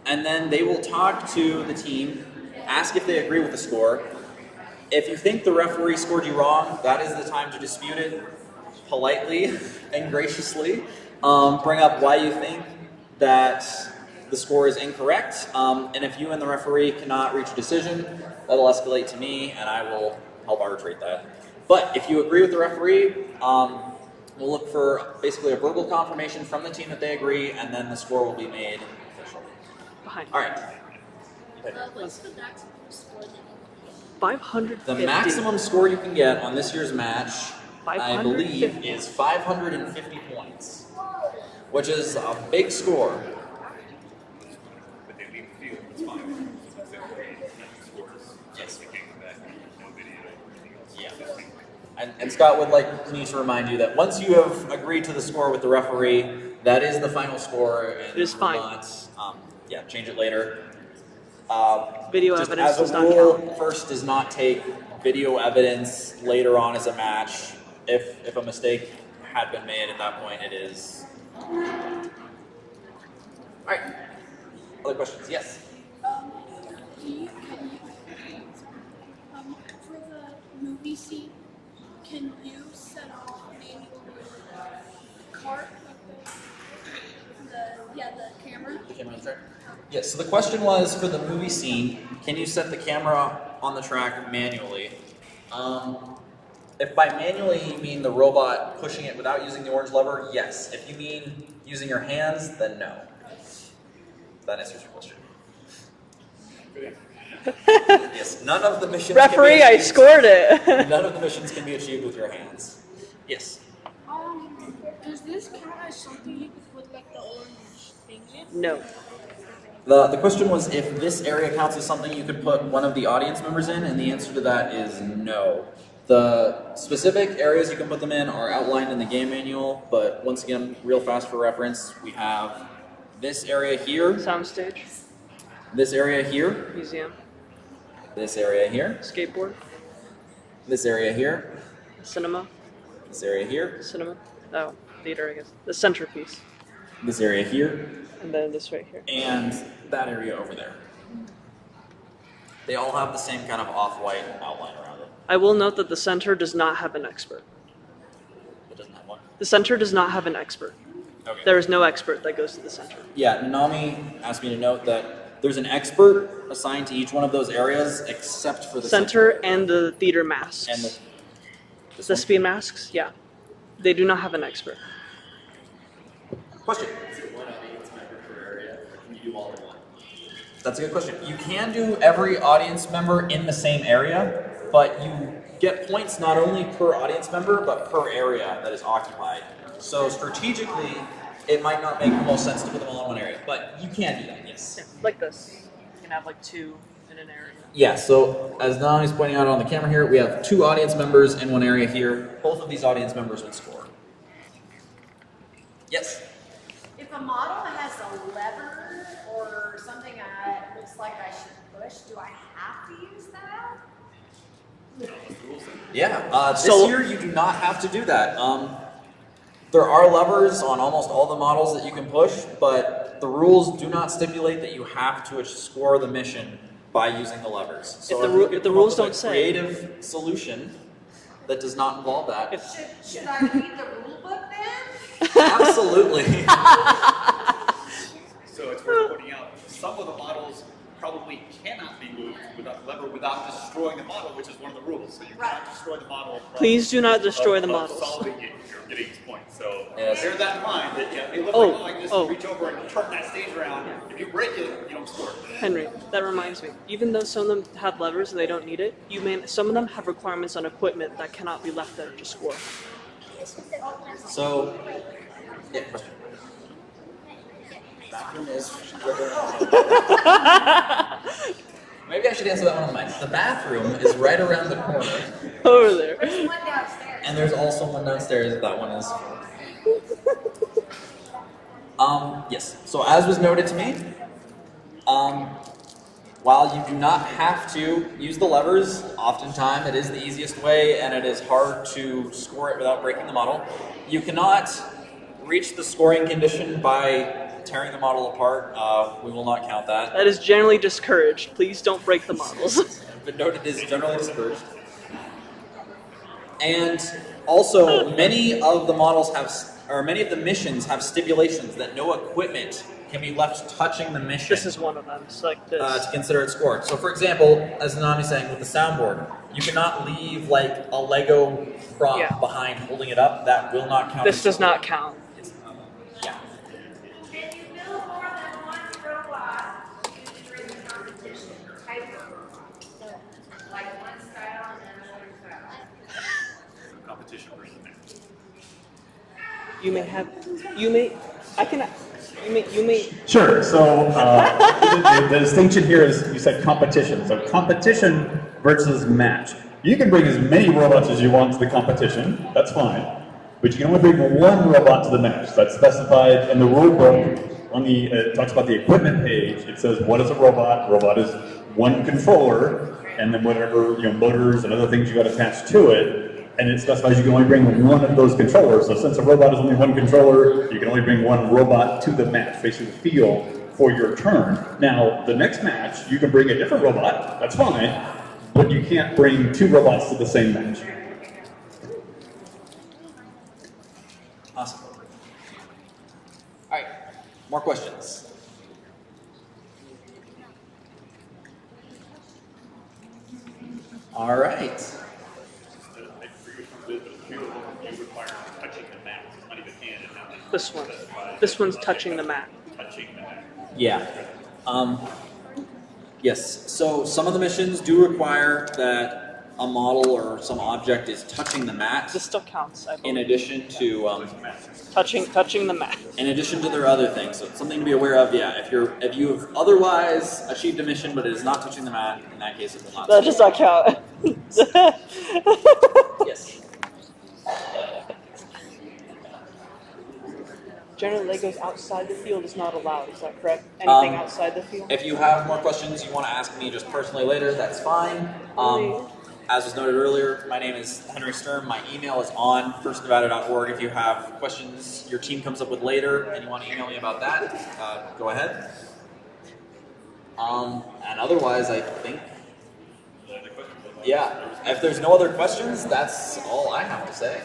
and then they will talk to the team, ask if they agree with the score, If you think the referee scored you wrong, that is the time to dispute it politely and graciously. Bring up why you think that the score is incorrect, and if you and the referee cannot reach a decision, that'll escalate to me, and I will help arbitrate that. But if you agree with the referee, we'll look for basically a verbal confirmation from the team that they agree, and then the score will be made official. All right. What's the maximum score? 550. The maximum score you can get on this year's match, I believe, is 550 points, which is a big score. But they leave the field, it's fine. Yes. Yeah. And Scott would like me to remind you that once you have agreed to the score with the referee, that is the final score. And it is fine. Not, change it later. Video just evidence as a does not rule, count. First does not take video evidence later on as a match. If a mistake had been made at that point, it is. All right. Other questions? Yes. For the movie scene, can you set off manual cart, the camera? The camera on the track? Yes, so the question was, for the movie scene, can you set the camera on the track manually? If by manually you mean the robot pushing it without using the orange lever, yes. If you mean using your hands, then no. That answers your question. Yes, none of the missions Referee, can be I scored it. None of the missions can be achieved with your hands. Yes. Does this count as something you could put like the orange thing in? No. The question was if this area counts as something you could put one of the audience members in, and the answer to that is no. The specific areas you can put them in are outlined in the game manual, but once again, real fast for reference, we have this area here. Soundstage. This area here. Museum. This area here. Skateboard. This area here. Cinema. This area here. Cinema. Oh, theater, I guess. The centerpiece. This area here. And then this right here. And that area over there. They all have the same kind of off-white outline around it. I will note that the center does not have an expert. It doesn't have one? The center does not have an expert. Okay. There is no expert that goes to the center. Yeah, Nanami asked me to note that there's an expert assigned to each one of those areas except for the center and the theater masks. And the speed masks, yeah. They do not have an expert. Question. Is it one audience member per area, or can you do all in one? That's a good question. You can do every audience member in the same area, but you get points not only per audience member, but per area that is occupied. So strategically, it might not make the most sense to put them all in one area, but you can do that, yes. Yeah, like this. You can have like two in an area. Yeah, so as Nami's pointing out on the camera here, we have two audience members in one area here. Both of these audience members would score. Yes? If a model has a lever or something that looks like I should push, do I have to use that? Yeah, this year you do not have to do that. There are levers on almost all the models that you can push, but the rules do not stipulate that you have to score the mission by using the levers. So if the rules don't say, creative solution that does not involve that. Should I read the rule book then? Absolutely. So it's worth pointing out, some of the models probably cannot be moved without the lever without destroying the model, which is one of the rules. So you cannot destroy the model. Please do not destroy the models. Solving it, you're getting these points. So yes. bear that in mind. That they look like I can just reach over and turn that stage around. If you break it, you don't score. Henry, that reminds me. Even though some of them have levers and they don't need it, some of them have requirements on equipment that cannot be left there to score. So, yeah, question. Bathroom is maybe I should answer that one on mine. The bathroom is right around the corner. Over there. There's one downstairs. And there's also one downstairs. That one is. Yes. So as was noted to me, while you do not have to use the levers, oftentimes it is the easiest way, and it is hard to score it without breaking the model. You cannot reach the scoring condition by tearing the model apart. We will not count that. That is generally discouraged. Please don't break the models. But noted is generally discouraged. And also, many of the models have, or many of the missions have stipulations that no equipment can be left touching the mission. This is one of them. It's like this. To consider it scored. So, for example, as Nanami's saying with the soundboard, you cannot leave like a Lego prop behind holding it up. That will not count. This does not count. Yeah. Can you build more than one robot during the competition? Type of robot. Like one style and another style. Competition versus match. You may. Sure. So the distinction here is you said competition. So competition versus match. You can bring as many robots as you want to the competition. That's fine. But you can only bring one robot to the match. That's specified in the rule book. On the it talks about the equipment page. It says what is a robot? Robot is one controller, and then whatever motors and other things you got attached to it. And it specifies you can only bring one of those controllers. So since a robot is only one controller, you can only bring one robot to the match, basically the field for your turn. Now, the next match, you can bring a different robot, that's fine, but you can't bring two robots to the same match. Awesome. All right, more questions? All right. This one's touching the mat. Yeah. Yes. So some of the missions do require that a model or some object is touching the mat. This still counts, I believe. In addition to touching the mat. In addition to their other things, so it's something to be aware of. Yeah. If you have otherwise achieved a mission but it is not touching the mat, in that case it will not. That does not count. Yes. Generally, Legos outside the field is not allowed. Is that correct? Anything outside the field? If you have more questions you want to ask me just personally later, that's fine. As was noted earlier, my name is Henry Sturm. My email is on firstnevada.org. If you have questions your team comes up with later and you want to email me about that, go ahead. And otherwise, I think, yeah, if there's no other questions, that's all I have to say.